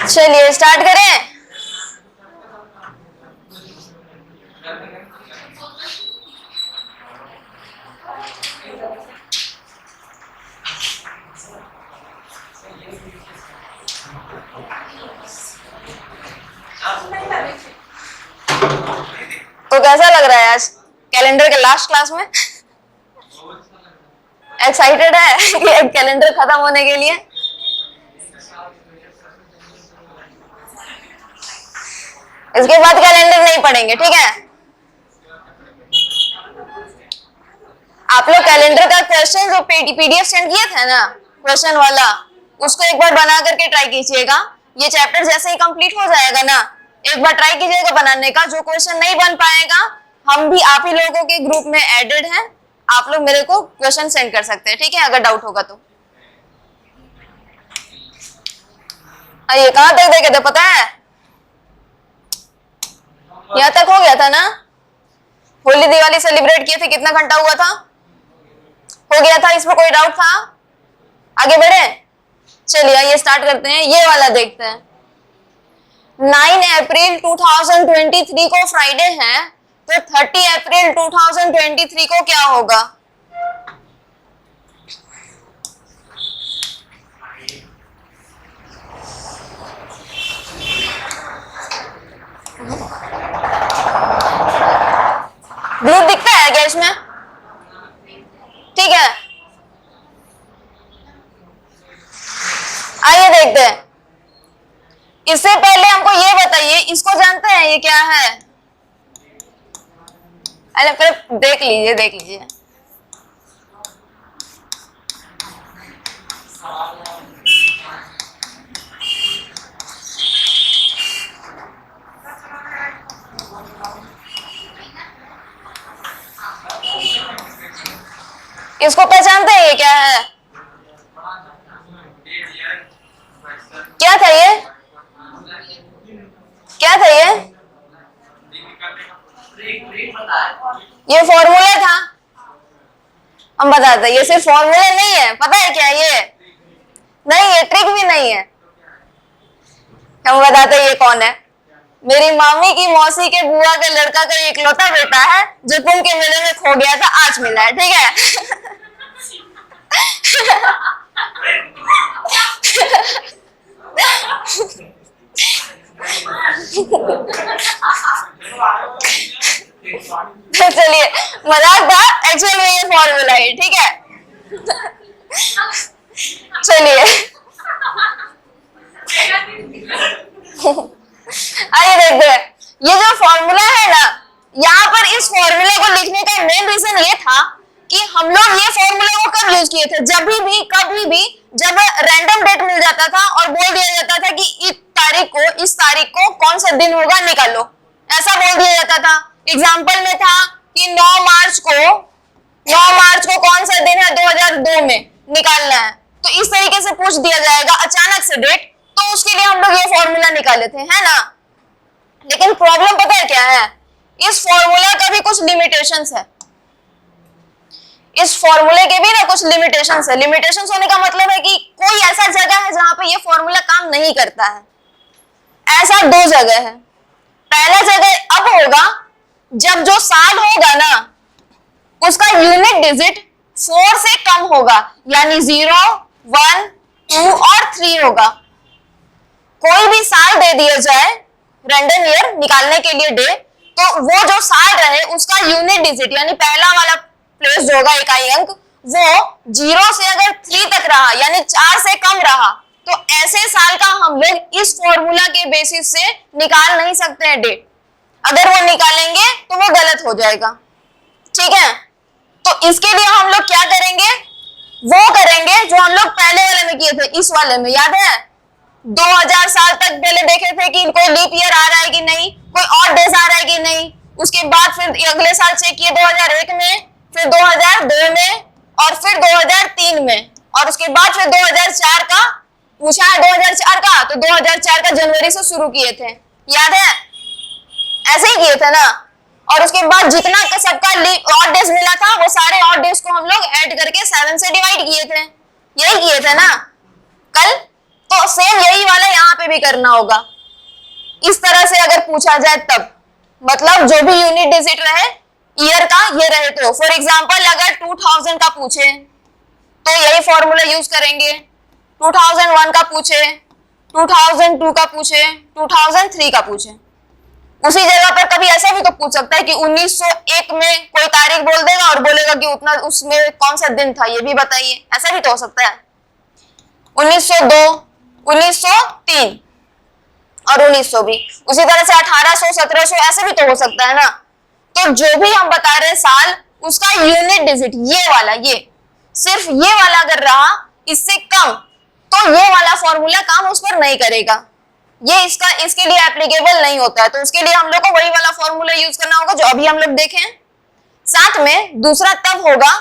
चलिए स्टार्ट करें। तो कैसा लग रहा है आज कैलेंडर के लास्ट क्लास में? एक्साइटेड है कि कैलेंडर खत्म होने के लिए? इसके बाद कैलेंडर नहीं पढ़ेंगे, ठीक है? आप लोग कैलेंडर का क्वेश्चन जो पीडीएफ सेंड किए थे ना, क्वेश्चन वाला, उसको एक बार बना करके ट्राई कीजिएगा। ये चैप्टर जैसे ही कंप्लीट हो जाएगा ना, एक बार ट्राई कीजिएगा बनाने का। जो क्वेश्चन नहीं बन पाएगा, हम भी आप ही लोगों के ग्रुप में एडेड हैं, आप लोग मेरे को क्वेश्चन सेंड कर सकते हैं, ठीक है, अगर डाउट होगा तो। ये कहां तक देखे थे पता है? यहां तक हो गया था ना। होली दिवाली सेलिब्रेट किए थे, कितना घंटा हुआ था? हो गया था, इसमें कोई डाउट था? आगे बढ़े, चलिए आइए स्टार्ट करते हैं। ये वाला देखते हैं। 9 अप्रैल 2023 को फ्राइडे है, तो 30 अप्रैल 2023 को क्या होगा? ब्लू दिखता है क्या इसमें? ठीक है, आइए देखते हैं। इससे पहले हमको ये बताइए, इसको जानते हैं ये क्या है? अरे फिर देख लीजिए, देख लीजिए। इसको पहचानते हैं ये क्या है? क्या था ये? क्या था ये? ये फॉर्मूला था। हम बताते हैं, ये सिर्फ फॉर्मूला नहीं है, पता है क्या ये? नहीं, ये ट्रिक भी नहीं है। हम बताते हैं ये कौन है। मेरी मामी की मौसी के बुआ के लड़का का इकलौता बेटा है, जो कुंभ के मेले में खो गया था, आज मिला है, ठीक है? तो चलिए, मजाक था, एक्चुअल में ये फॉर्मूला है, ठीक है? चलिए आइए देखते हैं। ये जो फॉर्मूला है ना, यहाँ पर इस फॉर्मूले को लिखने का मेन रीजन ये था कि हम लोग ये फॉर्मूला को कब यूज किए थे? जब भी कभी भी जब रैंडम डेट मिल जाता था और बोल दिया जाता था कि इस तारीख को कौन सा दिन होगा निकालो, ऐसा बोल दिया जाता था। एग्जाम्पल में था कि 9 मार्च को कौन सा दिन है 2002 में निकालना है, तो इस तरीके से पूछ दिया जाएगा अचानक से डेट, तो उसके लिए हम लोग ये फॉर्मूला निकाले थे, है ना? लेकिन प्रॉब्लम पता है क्या है? इस फॉर्मूला का भी कुछ लिमिटेशंस है। इस फॉर्मूले के भी ना कुछ लिमिटेशंस है। लिमिटेशंस होने का मतलब है कि कोई ऐसा जगह है जहां पे ये फॉर्मूला काम नहीं करता है। ऐसा 2 जगह है। पहला जगह अब होगा जब जो साल होगा ना, उसका यूनिट डिजिट 4 से कम होगा, यानी 0, 1, 2 और 3 होगा। कोई भी साल दे दिया जाए रैंडम ईयर निकालने के लिए डे, तो वो जो साल रहे उसका यूनिट डिजिट यानी पहला वाला प्लेस जो होगा इकाई अंक, वो 0 से अगर 3 तक रहा यानी 4 से कम रहा, तो ऐसे साल का हम लोग इस फॉर्मूला के बेसिस से निकाल नहीं सकते हैं डेट। अगर वो निकालेंगे तो वो गलत हो जाएगा, ठीक है? तो इसके लिए हम लोग क्या करेंगे? वो करेंगे जो हम लोग पहले वाले में किए थे। इस वाले में याद है 2000 साल तक पहले देखे थे कि कोई लीप ईयर आ रहा है कि नहीं, कोई और डेज आ रहा है कि नहीं। उसके बाद फिर अगले साल चेक किए 2001 में, फिर 2002 में और फिर 2003 में, और उसके बाद फिर 2004 का पूछा है 2004 का, तो 2004 का जनवरी से शुरू किए थे, याद है? ऐसे ही किए थे ना। और उसके बाद जितना का सबका ऑड डेज मिला था वो सारे ऑड डेज को हम लोग ऐड करके 7 से डिवाइड किए थे, यही किए थे ना कल। तो सेम यही वाला यहाँ पे भी करना होगा। इस तरह से अगर पूछा जाए तब, मतलब जो भी यूनिट डिजिट रहे ईयर का ये रहे, तो फॉर एग्जांपल अगर 2000 का पूछे तो यही फॉर्मूला यूज करेंगे। 2001 का पूछे, 2002 का पूछे, 2003 का पूछे, उसी जगह पर कभी ऐसा भी तो पूछ सकता है कि 1901 में कोई तारीख बोल देगा और बोलेगा कि उतना उसमें कौन सा दिन था ये भी बताइए, ऐसा भी तो हो सकता है। 1902, 1903 और 1900 भी, उसी तरह से 1800, 1700 ऐसे भी तो हो सकता है ना। तो जो भी हम बता रहे साल, उसका यूनिट डिजिट ये वाला, ये सिर्फ ये वाला अगर रहा इससे कम, तो ये वाला फॉर्मूला काम उस पर नहीं करेगा, ये इसके लिए एप्लीकेबल नहीं होता है। तो उसके लिए हम लोग को वही वाला फॉर्मूला यूज करना होगा जो अभी हम लोग देखें। साथ में दूसरा तब होगा,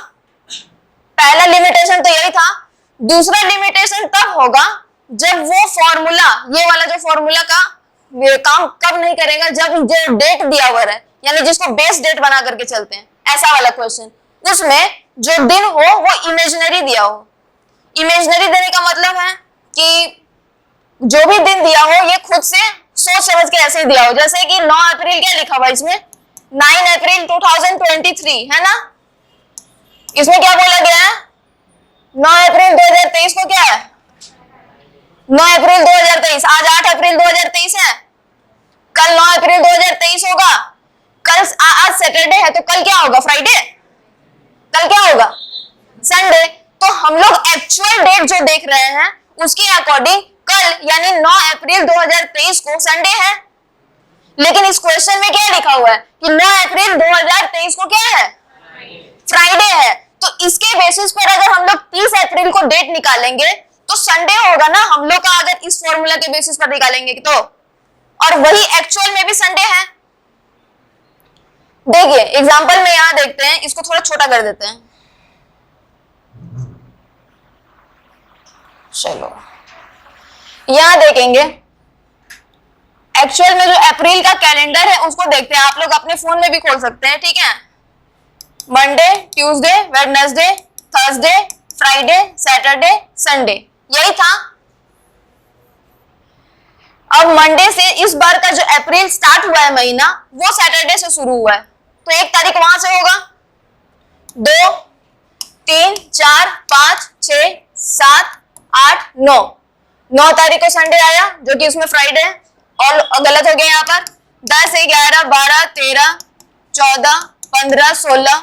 पहला लिमिटेशन तो यही था, दूसरा लिमिटेशन तब होगा जब वो फॉर्मूला, ये वाला जो फॉर्मूला का काम कब नहीं करेगा, जब जो डेट दिया हुआ है, यानी जिसको बेस डेट बना करके चलते हैं, ऐसा वाला क्वेश्चन, उसमें जो दिन हो वो इमेजिनरी दिया हो। इमेजिनरी देने का मतलब है कि जो भी दिन दिया हो ये खुद से सोच समझ के ऐसे दिया हो। जैसे कि 9 अप्रैल क्या लिखा हुआ इसमें, 9 अप्रैल 2023 है ना, इसमें क्या बोला गया है, 9 अप्रैल 2023 को क्या है, 9 अप्रैल 2023, आज 8 अप्रैल 2023 है, कल 9 अप्रैल 2023 होगा, कल आज सैटरडे है तो कल क्या होगा, फ्राइडे, कल क्या होगा, संडे। तो हम लोग एक्चुअल डेट जो देख रहे हैं उसके अकॉर्डिंग कल यानी 9 अप्रैल 2023 को संडे है, लेकिन इस क्वेश्चन में क्या लिखा हुआ है कि 9 अप्रैल 2023 को क्या है, फ्राइडे है। तो इसके बेसिस पर अगर हम लोग 30 अप्रैल को डेट निकालेंगे तो संडे होगा ना हम लोग का, अगर इस फॉर्मूला के बेसिस पर निकालेंगे तो, और वही एक्चुअल में भी संडे है। देखिए एग्जांपल में यहां देखते हैं, इसको थोड़ा छोटा कर देते हैं, चलो यहां देखेंगे एक्चुअल में जो अप्रैल का कैलेंडर है उसको देखते हैं, आप लोग अपने फोन में भी खोल सकते हैं, ठीक है। Monday, Tuesday, Wednesday, Thursday, Friday, Saturday, Sunday, यही था। अब मंडे से इस बार का जो अप्रैल स्टार्ट हुआ है महीना, वो सैटरडे से शुरू हुआ है, तो 1 तारीख वहां से होगा, 2, 3, 4, 5, 6, 7, 8, 9 तारीख को संडे आया जो कि इसमें फ्राइडे है, और गलत हो गया यहाँ पर, 10, 11, 12, 13, 14, 15, 16,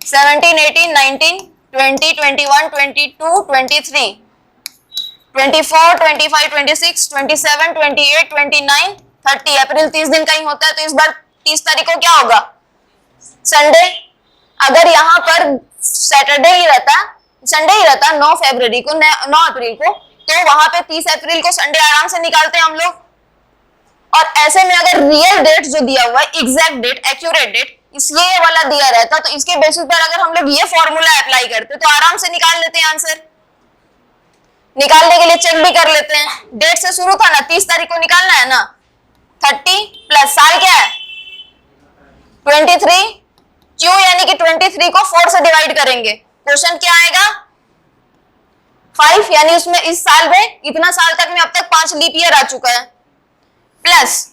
17, 18, 19, 20, 21, 22, 23, 24, 25, 26, 27, 28, 29, 30, अप्रैल 30 दिन का ही होता है, तो इस बार 30 तारीख को क्या होगा, संडे। अगर यहाँ पर सैटरडे ही रहता, संडे ही रहता 9 फरवरी को, 9 अप्रैल को, तो वहां पे 30 अप्रैल को संडे आराम से निकालते हैं हम लोग। और ऐसे में अगर रियल डेट जो दिया हुआ है, एग्जैक्ट डेट, एक्यूरेट डेट, इसलिए वाला दिया रहता, तो इसके बेसिस पर अगर हम लोग ये फॉर्मूला अप्लाई करते तो आराम से निकाल लेते हैं आंसर। निकालने के लिए चेक भी कर लेते हैं, डेट से शुरू था ना, 30 तारीख को निकालना है ना, 30 प्लस साल क्या है 23, क्यों, यानी कि 23 को 4 से डिवाइड करेंगे, क्वेश्चन क्या आएगा 5, यानी उसमें इस साल में इतना साल तक में अब तक 5 लीप ईयर आ चुका है, प्लस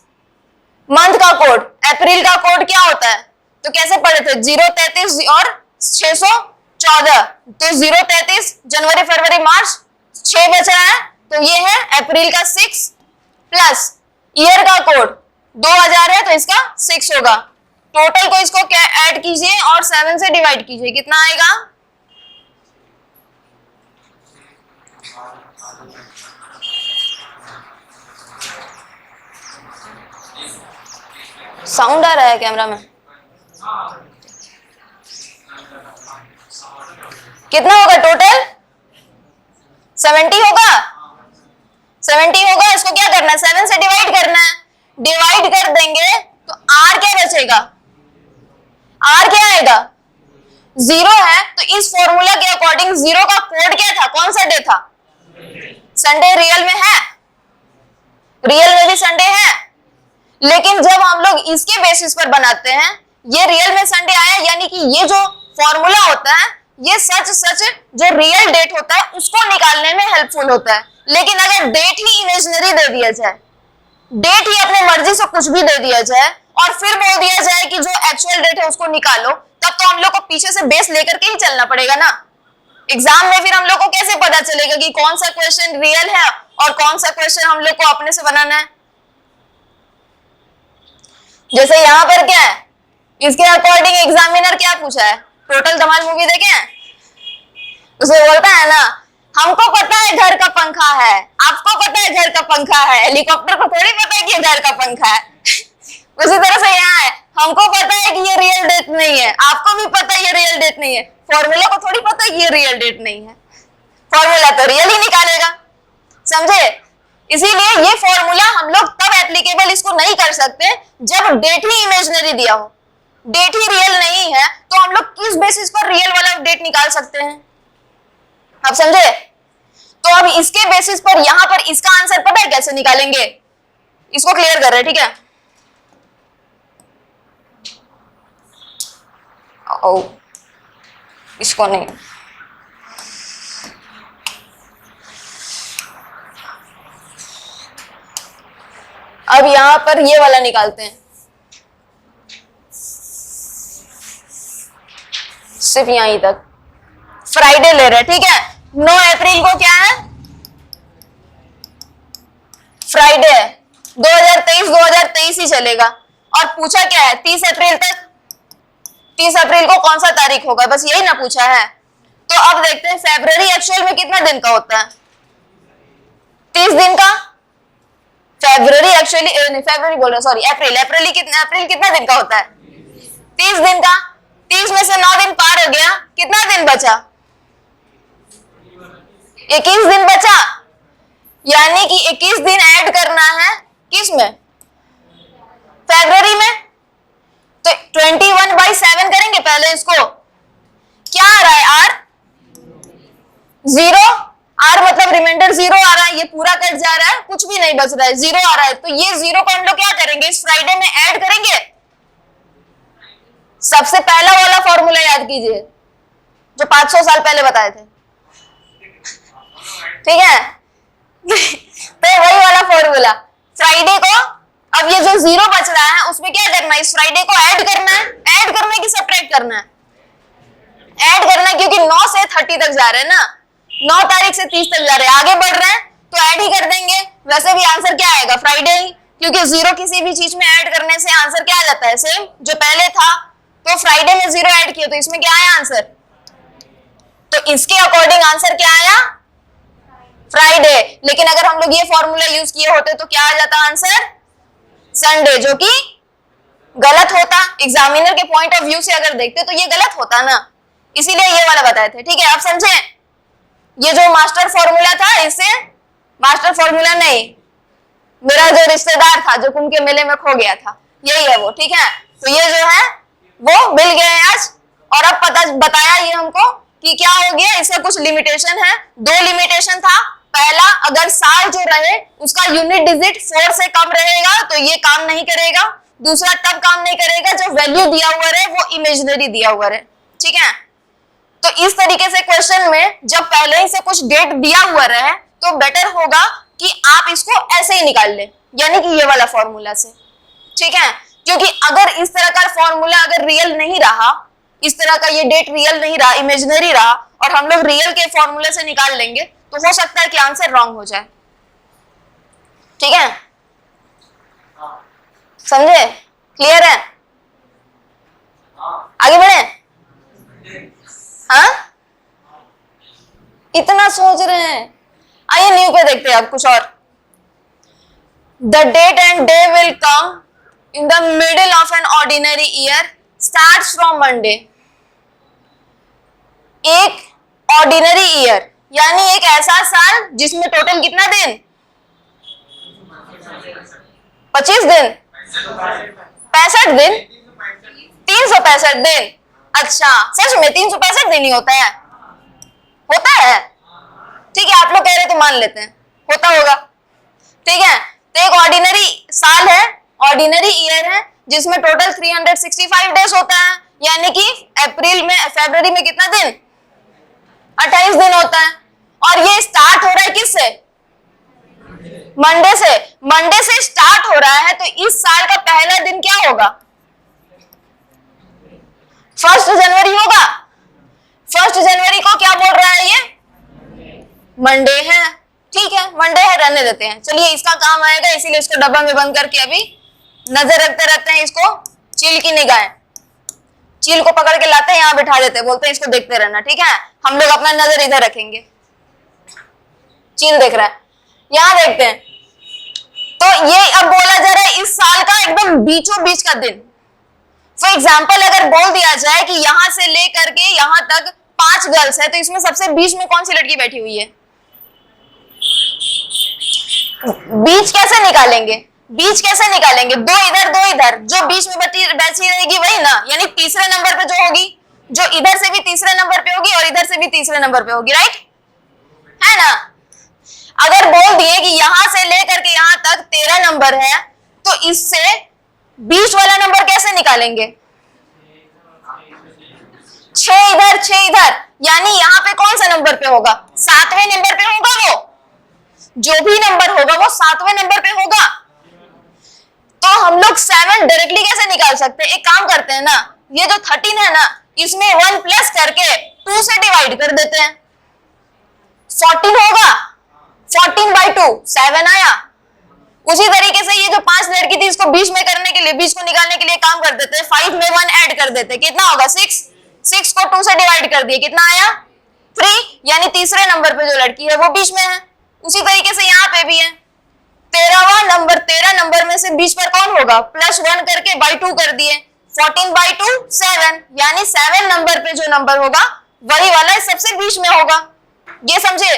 मंथ का कोड, अप्रैल का कोड क्या होता है, तो कैसे पढ़े थे 033 और 614, तो 033 जनवरी फरवरी मार्च 6 बच रहा है, तो ये है अप्रैल का 6 प्लस ईयर का कोड 2000 है तो इसका 6 होगा। टोटल को इसको क्या ऐड कीजिए और 7 से डिवाइड कीजिए, कितना आएगा, साउंड आ रहा है कैमरा में, कितना होगा टोटल 70 होगा, 70 होगा। इसको क्या करना है 7 से डिवाइड करना है, डिवाइड कर देंगे तो r क्या बचेगा, r क्या आएगा 0 है, तो इस फॉर्मूला के अकॉर्डिंग 0 का कोड क्या था, कौन सा डे था, संडे। रियल में है, रियल में भी संडे है, लेकिन जब हम लोग इसके बेसिस पर बनाते हैं, ये रियल में संडे आया, यानी कि ये जो फॉर्मूला होता है ये सच जो रियल डेट होता है उसको निकालने में हेल्पफुल होता है। लेकिन अगर डेट ही इमेजिनरी दे दिया जाए, डेट ही अपने मर्जी से कुछ भी दे दिया जाए और फिर बोल दिया जाए कि जो एक्चुअल डेट है उसको निकालो, तब तो हम लोग को पीछे से बेस लेकर के ही चलना पड़ेगा ना। एग्जाम में फिर हम लोग को कैसे पता चलेगा कि कौन सा क्वेश्चन रियल है और कौन सा क्वेश्चन हम लोग को अपने से बनाना है। जैसे यहाँ पर क्या है, इसके अकॉर्डिंग एग्जामिनर क्या पूछा है, टोटल धमाल मूवी देखे हैं, उसे बोलता है ना हमको पता है घर का पंखा है, आपको पता है घर का पंखा है, हेलीकॉप्टर को थोड़ी पता है कि घर का पंखा है। उसी तरह से यहाँ है, हमको पता है कि ये रियल डेट नहीं है, आपको भी पता है ये रियल डेट नहीं है, फॉर्मूला को थोड़ी पता है कि ये रियल डेट नहीं है, फॉर्मूला तो रियल ही निकालेगा, समझे। इसीलिए ये फॉर्मूला हम लोग तब एप्लीकेबल इसको नहीं कर सकते जब डेट ही इमेजिनरी दिया हो। डेट ही रियल नहीं है तो हम लोग किस बेसिस पर रियल वाला डेट निकाल सकते हैं, आप समझे। तो अब इसके बेसिस पर यहां पर इसका आंसर पता है कैसे निकालेंगे, इसको क्लियर कर रहे हैं, ठीक है। ओ, इसको नहीं, अब यहां पर ये वाला निकालते हैं, सिर्फ यहीं तक फ्राइडे ले रहे हैं, ठीक है। 9 अप्रैल को क्या है, फ्राइडे है, 2023 ही चलेगा। और पूछा क्या है 30 अप्रैल तक, 30 अप्रैल को कौन सा तारीख होगा, बस यही ना पूछा है। तो अब देखते हैं फरवरी एक्चुअल में कितना दिन का होता है, 30 दिन का। फरवरी एक्चुअली फरवरी बोल रहा, सॉरी अप्रैल कितना दिन का होता है, 30 दिन का। 30 में से 9 दिन पार हो गया, कितना दिन बचा, 21 दिन बचा, यानी कि 21 दिन ऐड करना है किस में, फरवरी में। तो 21/7 करेंगे पहले इसको, क्या आ रहा है आर, 0, आर मतलब रिमाइंडर 0 आ रहा है, ये पूरा कट जा रहा है, कुछ भी नहीं बच रहा है, 0 आ रहा है। तो ये 0 को हम लोग क्या करेंगे, इस फ्राइडे में ऐड करेंगे। सबसे पहला वाला फॉर्मूला याद कीजिए जो 500 साल पहले बताए थे, ठीक है। तो वही वाला फॉर्मूला, फ्राइडे को, अब ये जो 0 बच रहा है उसमें क्या करना है, इस फ्राइडे को ऐड करना है। ऐड करना है कि सब्ट्रैक्ट करना है, ऐड करना है, क्योंकि 9 से 30 तक जा रहे हैं ना, 9 तारीख से 30 तक जा रहे हैं, आगे बढ़ रहे हैं तो ऐड ही कर देंगे। वैसे भी आंसर क्या आएगा, फ्राइडे ही, क्योंकि 0 किसी भी चीज में ऐड करने से आंसर क्या आ जाता है, सेम जो पहले था। तो फ्राइडे में 0 ऐड किया तो इसमें क्या आया आंसर, तो इसके अकॉर्डिंग आंसर क्या आया, फ्राइडे। लेकिन अगर हम लोग ये फॉर्मूला यूज किए होते तो क्या आ जाता आंसर, संडे, जो कि गलत होता। एग्जामिनर के पॉइंट ऑफ व्यू से अगर देखते तो ये गलत होता ना, इसीलिए ये वाला बताए थे, ठीक है। आप समझे, ये जो मास्टर फॉर्मूला था, इससे मास्टर फॉर्मूला नहीं, मेरा जो रिश्तेदार था जो कुंभ के मेले में खो गया था, यही है वो, ठीक है। तो ये जो है वो मिल गए आज, और अब पता बताया ये हमको कि क्या हो गया, इसका कुछ लिमिटेशन है। 2 लिमिटेशन था, पहला अगर साल जो रहे उसका यूनिट डिजिट 4 से कम रहेगा तो ये काम नहीं करेगा। दूसरा तब काम नहीं करेगा जब वैल्यू दिया हुआ रहे वो इमेजिनरी दिया हुआ रहे, ठीक है। तो इस तरीके से क्वेश्चन में जब पहले ही से कुछ डेट दिया हुआ रहे तो बेटर होगा कि आप इसको ऐसे ही निकाल ले, यानी कि ये वाला फॉर्मूला से, ठीक है। क्योंकि अगर इस तरह का फॉर्मूला अगर रियल नहीं रहा, इस तरह का ये डेट रियल नहीं रहा, इमेजिनरी रहा, और हम लोग रियल के फॉर्मूले से निकाल लेंगे तो हो सकता है कि आंसर रॉन्ग हो जाए, ठीक है। समझे, क्लियर है, आगे बढ़े। हाँ, इतना सोच रहे हैं, आइए न्यू पे देखते हैं अब कुछ और। The date and day will come in the middle of an ordinary year starts from Monday। एक ऑर्डिनरी ईयर यानी एक ऐसा साल जिसमें टोटल कितना दिन, 25 दिन, 65 दिन, 365 दिन। अच्छा, सच में 365 दिन ही होता है, होता है, ठीक है। आप लोग कह रहे तो मान लेते हैं होता होगा, ठीक है। तो एक ऑर्डिनरी साल है ऑर्डिनरी ईयर है जिसमें टोटल 365 डेज होता है, यानी कि फरवरी में कितना दिन, 28 दिन होता है। और ये स्टार्ट हो रहा है किससे, मंडे से। मंडे से स्टार्ट हो रहा है तो इस साल का पहला दिन क्या होगा, 1 जनवरी होगा। 1 जनवरी को क्या बोल रहा है ये, मंडे है। ठीक है, मंडे है, रहने देते हैं। चलिए, इसका काम आएगा, इसीलिए इसको डब्बा में बंद करके अभी नजर रखते रहते हैं। इसको चील की निगाह, चील को पकड़ के लाते हैं, यहाँ बिठा देते हैं, बोलते हैं इसको देखते रहना। ठीक है, हम लोग अपना नजर इधर रखेंगे। चील देख रहा है, यहां देखते हैं। तो ये अब बोला जा रहा है इस साल का एकदम बीचों बीच का दिन। फॉर एग्जाम्पल अगर बोल दिया जाए कि यहां से लेकर के यहां तक 5 गर्ल्स है, तो इसमें सबसे बीच में कौन सी लड़की बैठी हुई है, बीच कैसे निकालेंगे, बीच कैसे निकालेंगे, 2 इधर 2 इधर, जो बीच में बैठी रहेगी वही ना, यानी तीसरे नंबर पे जो होगी, जो इधर से भी तीसरे नंबर पे होगी और इधर से भी तीसरे नंबर पे होगी, राइट है ना। अगर बोल दिए कि यहां से लेकर के यहां तक 13 नंबर है, तो इससे बीच वाला नंबर कैसे निकालेंगे, 6 इधर 6 इधर, यानी यहां पे कौन सा नंबर पे होगा, 7वें नंबर पे होगा। वो जो भी नंबर होगा वो 7वें नंबर पे होगा। तो हम लोग 7 डायरेक्टली कैसे निकाल सकते हैं, एक काम करते हैं ना, ये जो 13 है ना, इसमें 1 प्लस करके 2 से डिवाइड कर देते हैं, 14 होगा, 14/2 7 आया। उसी तरीके से ये जो 5 लड़की थी, इसको बीच में करने के लिए, बीच को निकालने के लिए काम कर देते हैं, 5 में 1 ऐड कर देते हैं, कितना होगा 6, 6 को 2 से डिवाइड कर दिए, कितना आया 3, यानी तीसरे नंबर पे जो लड़की है वो बीच में है। उसी तरीके से यहाँ पे भी है, 13 नंबर में से बीच पर कौन होगा, +1 करके /2 कर दिए, 14/2 7, यानी 7 नंबर पे जो नंबर होगा वही वाला सबसे बीच में होगा। ये समझे।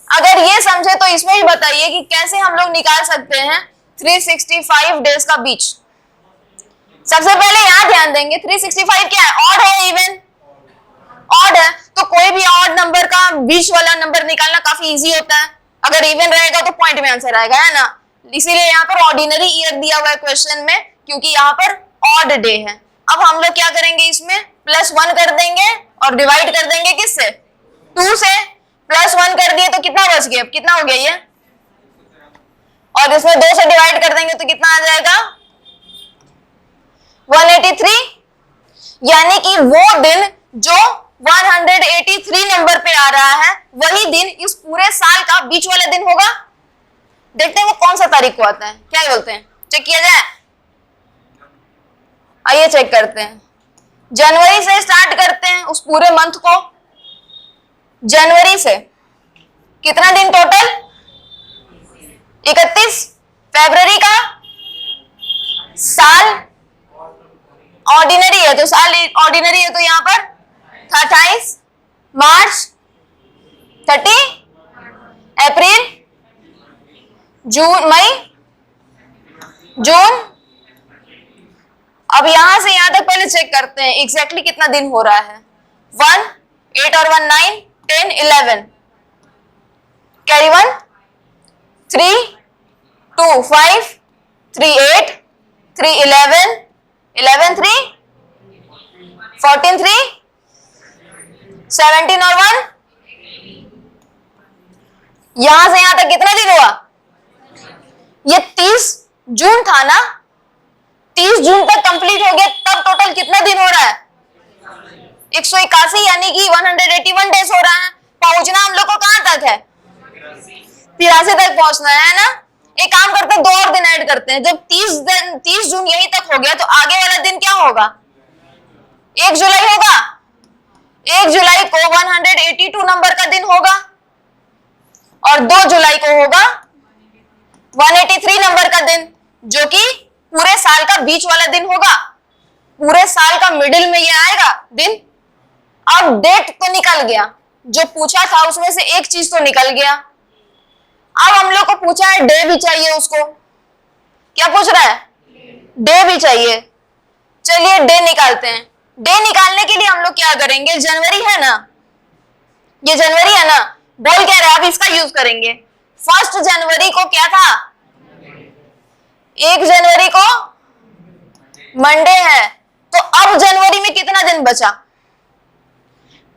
अगर ये समझे तो इसमें भी बताइए कि कैसे हम लोग निकाल सकते हैं 365 डेज का बीच। सबसे पहले यहां ध्यान देंगे, 365 क्या है, ऑड है, इवन ऑड है, तो कोई भी ऑड नंबर का बीच वाला नंबर निकालना काफी इजी होता है। अगर इवन रहेगा तो पॉइंट में आंसर आएगा, है ना। इसीलिए यहाँ पर ऑर्डिनरी ईयर दिया हुआ है क्वेश्चन में, क्योंकि यहाँ पर ऑड डे है। अब हम लोग क्या करेंगे, इसमें +1 कर देंगे और डिवाइड कर देंगे किससे, 2 से। +1 कर दिए तो कितना बच गया, कितना हो गया ये, और इसमें 2 से डिवाइड कर देंगे तो कितना आ जाएगा 183, यानी कि वो दिन जो 183 नंबर पे आ रहा है वही दिन इस पूरे साल का बीच वाला दिन होगा। देखते हैं वो कौन सा तारीख को आता है, क्या बोलते हैं, चेक किया जाए। आइए चेक करते हैं। जनवरी से स्टार्ट करते हैं उस पूरे मंथ को। जनवरी से कितना दिन टोटल, 31। फरवरी का साल ऑर्डिनरी है तो साल ऑर्डिनरी है तो यहां पर 28। मार्च 30, अप्रैल, जून, मई, जून। अब यहां से यहां तक पहले चेक करते हैं एग्जैक्टली कितना दिन हो रहा है। 1, 8 और 1 9, 10, 11, कैरी 1, 3, 2, 5, 3, 8, 3, 11, 11, 3, 14, 3, 17 और 1, यहां से यहां तक कितना दिन हुआ, ये 30 जून था ना, 30 जून तक कंप्लीट हो गया, तब टोटल कितना दिन हो रहा है 181, यानी कि 181 डेज हो रहा है। पहुंचना हम लोग को कहां तक है, 83 तक पहुंचना है ना। एक काम करते हैं, 2 और दिन ऐड करते हैं। जब 30 जून यहीं तक हो गया तो आगे वाला दिन क्या होगा, 1 जुलाई होगा। 1 जुलाई को 182 नंबर का दिन होगा और 2 जुलाई को होगा 183 नंबर का दिन, जो कि पूरे साल का बीच वाला दिन होगा। पूरे साल का मिडिल में ये आएगा दिन। अब डेट तो निकल गया, जो पूछा था उसमें से एक चीज तो निकल गया। अब हम लोग को पूछा है डे भी चाहिए उसको। क्या पूछ रहा है, डे भी चाहिए। चलिए डे निकालते हैं। डे निकालने के लिए हम लोग क्या करेंगे, जनवरी है ना, ये जनवरी है ना, बोल क्या रहा है, अब इसका यूज करेंगे। 1 जनवरी को क्या था, 1 जनवरी को मंडे है, तो अब जनवरी में कितना दिन बचा?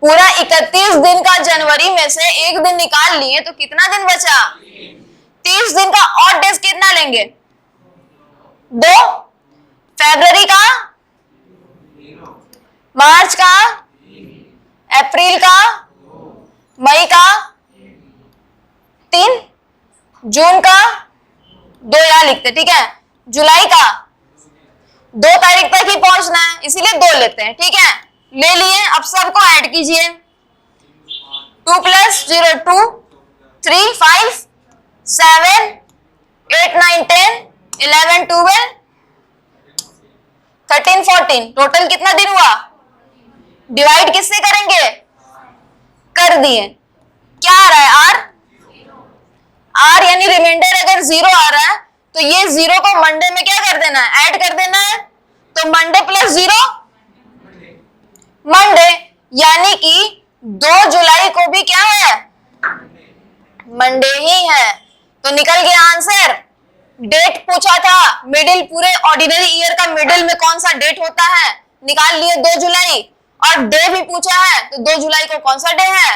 पूरा 31 दिन का जनवरी में से एक दिन निकाल लिए तो कितना दिन बचा? 30 दिन का ऑड डेज कितना लेंगे? 2। फरवरी का, मार्च का, अप्रैल का, मई का 3, जून का 2 यहां लिखते, ठीक है। जुलाई का 2 तारीख तक ही पहुंचना है, इसीलिए 2 लेते हैं, ठीक है। ले लिए, अब सबको ऐड कीजिए। 2 + 0 2, 3 5 7 8 9 10 11 12 13 14, टोटल कितना दिन हुआ? डिवाइड किससे करेंगे? कर दिए। क्या आ रहा है? आर यानी रिमाइंडर अगर 0 आ रहा है तो ये 0 को मंडे में क्या कर देना है? ऐड कर देना है। तो मंडे + 0 मंडे, यानी कि 2 जुलाई को भी क्या है? मंडे ही है। तो निकल गया आंसर। डेट पूछा था, मिडिल, पूरे ऑर्डिनरी ईयर का मिडिल में कौन सा डेट होता है? निकाल लिए 2 जुलाई। और डे भी पूछा है, तो 2 जुलाई को कौन सा डे है?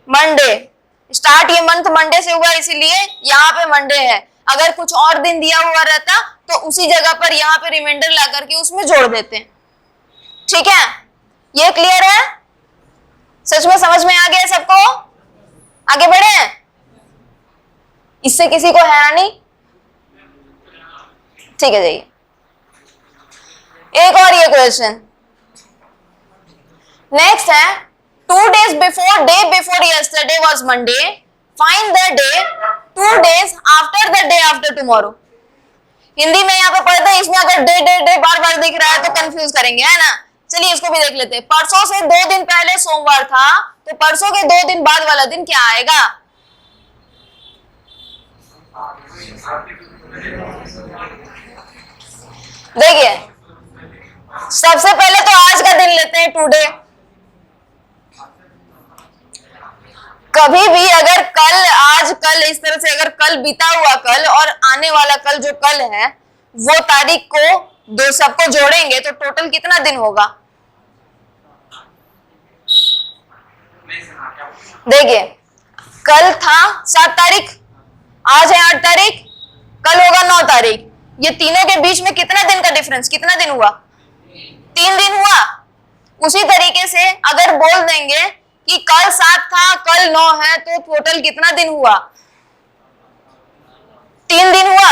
मंडे। स्टार्ट ये मंथ मंडे से हुआ, इसीलिए यहाँ पे मंडे है। अगर कुछ और दिन दिया हुआ रहता तो उसी जगह पर यहाँ पे रिमाइंडर ला करके उसमें जोड़ देते। ठीक है, ये क्लियर है? सच में समझ में आ गया सबको? आगे बढ़े, इससे किसी को हैरानी? ठीक है, जाइए एक और ये क्वेश्चन नेक्स्ट है। 2 days before day before yesterday was Monday. Find the day 2 days after the day after tomorrow. Hindi में यहाँ पे पढ़ते हैं, इसमें अगर डे डे डे बार बार दिख रहा है तो कंफ्यूज करेंगे, है ना। चलिए इसको भी देख लेते हैं। परसों से 2 दिन पहले सोमवार था, तो परसों के 2 दिन बाद वाला दिन क्या आएगा? देखिए, सबसे पहले तो आज का दिन लेते हैं, टुडे। कभी भी अगर कल, आज, कल, इस तरह से अगर कल, बीता हुआ कल और आने वाला कल जो कल है वो तारीख को दो सबको जोड़ेंगे तो टोटल कितना दिन होगा? देखिए, कल था 7 तारीख, आज है 8 तारीख, कल होगा 9 तारीख। ये तीनों के बीच में कितना दिन का डिफरेंस, कितना दिन हुआ? 3 दिन हुआ। उसी तरीके से अगर बोल देंगे कि कल 7 था, कल 9 है, तो टोटल कितना दिन हुआ? 3 दिन हुआ।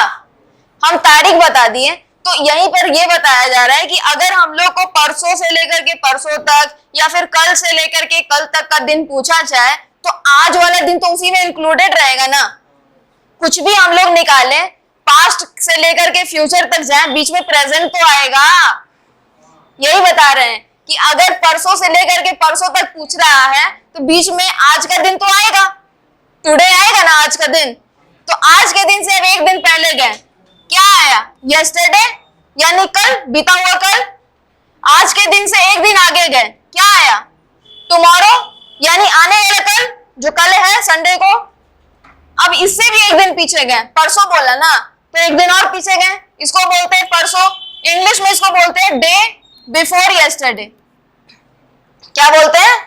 हम तारीख बता दिए, तो यहीं पर यह बताया जा रहा है कि अगर हम लोग को परसों से लेकर के परसों तक या फिर कल से लेकर के कल तक का दिन पूछा जाए तो आज वाला दिन तो उसी में इंक्लूडेड रहेगा ना। कुछ भी हम लोग निकालें, पास्ट से लेकर के फ्यूचर तक जाए, बीच में प्रेजेंट तो आएगा। यही बता रहे हैं कि अगर परसों से लेकर के परसों तक पूछ रहा है तो बीच में आज का दिन तो आएगा, टुडे आएगा ना आज का दिन। तो आज के दिन से अब एक दिन पहले गए, क्या आया? यस्टरडे, यानी कल, बीता हुआ कल। आज के दिन से एक दिन आगे गए, क्या आया? टुमारो, यानी आने वाला कल, जो कल है संडे को। अब इससे भी एक दिन पीछे गए, परसों बोला ना, तो एक दिन और पीछे गए, इसको बोलते हैं परसों। इंग्लिश में इसको बोलते हैं डे बिफोर यस्टरडे। क्या बोलते हैं?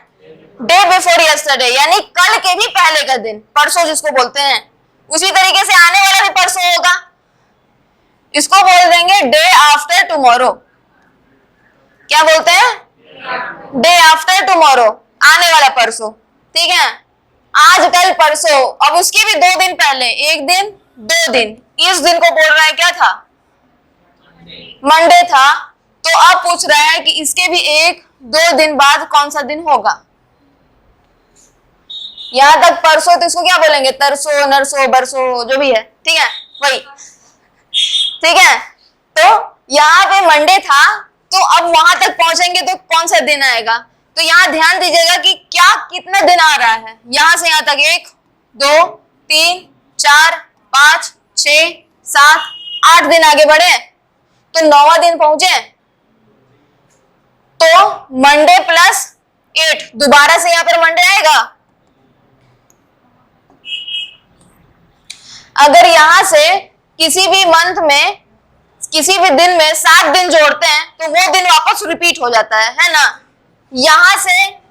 डे बिफोर यस्टरडे, यानी कल के भी पहले का दिन, परसों जिसको बोलते हैं। उसी तरीके से आने वाला भी परसों होगा, इसको बोल देंगे डे आफ्टर टुमारो। क्या बोलते हैं? डे आफ्टर टुमारो, आने वाला परसों। ठीक है, आज, कल, परसों। अब उसके भी 2 दिन पहले, एक दिन, 2 दिन। इस दिन को बोल रहा है क्या था? मंडे था। तो अब पूछ रहा है कि इसके भी 1-2 दिन बाद कौन सा दिन होगा। यहां तक परसों, तो इसको क्या बोलेंगे? तरसों, नरसों, बरसों, जो भी है, ठीक है, वही। ठीक है, तो यहाँ पे मंडे था, तो अब वहां तक पहुंचेंगे तो कौन सा दिन आएगा? तो यहाँ ध्यान दीजिएगा कि क्या, कितना दिन आ रहा है। यहां से यहां तक 1 2 3 4 5 6 7 8 दिन आगे बढ़े तो 9वां दिन पहुंचे। तो मंडे + 8, दोबारा से यहां पर मंडे आएगा। अगर यहां से किसी भी मंथ में, किसी भी दिन में 7 दिन जोड़ते हैं तो वो दिन वापस रिपीट हो जाता है ना। यहां से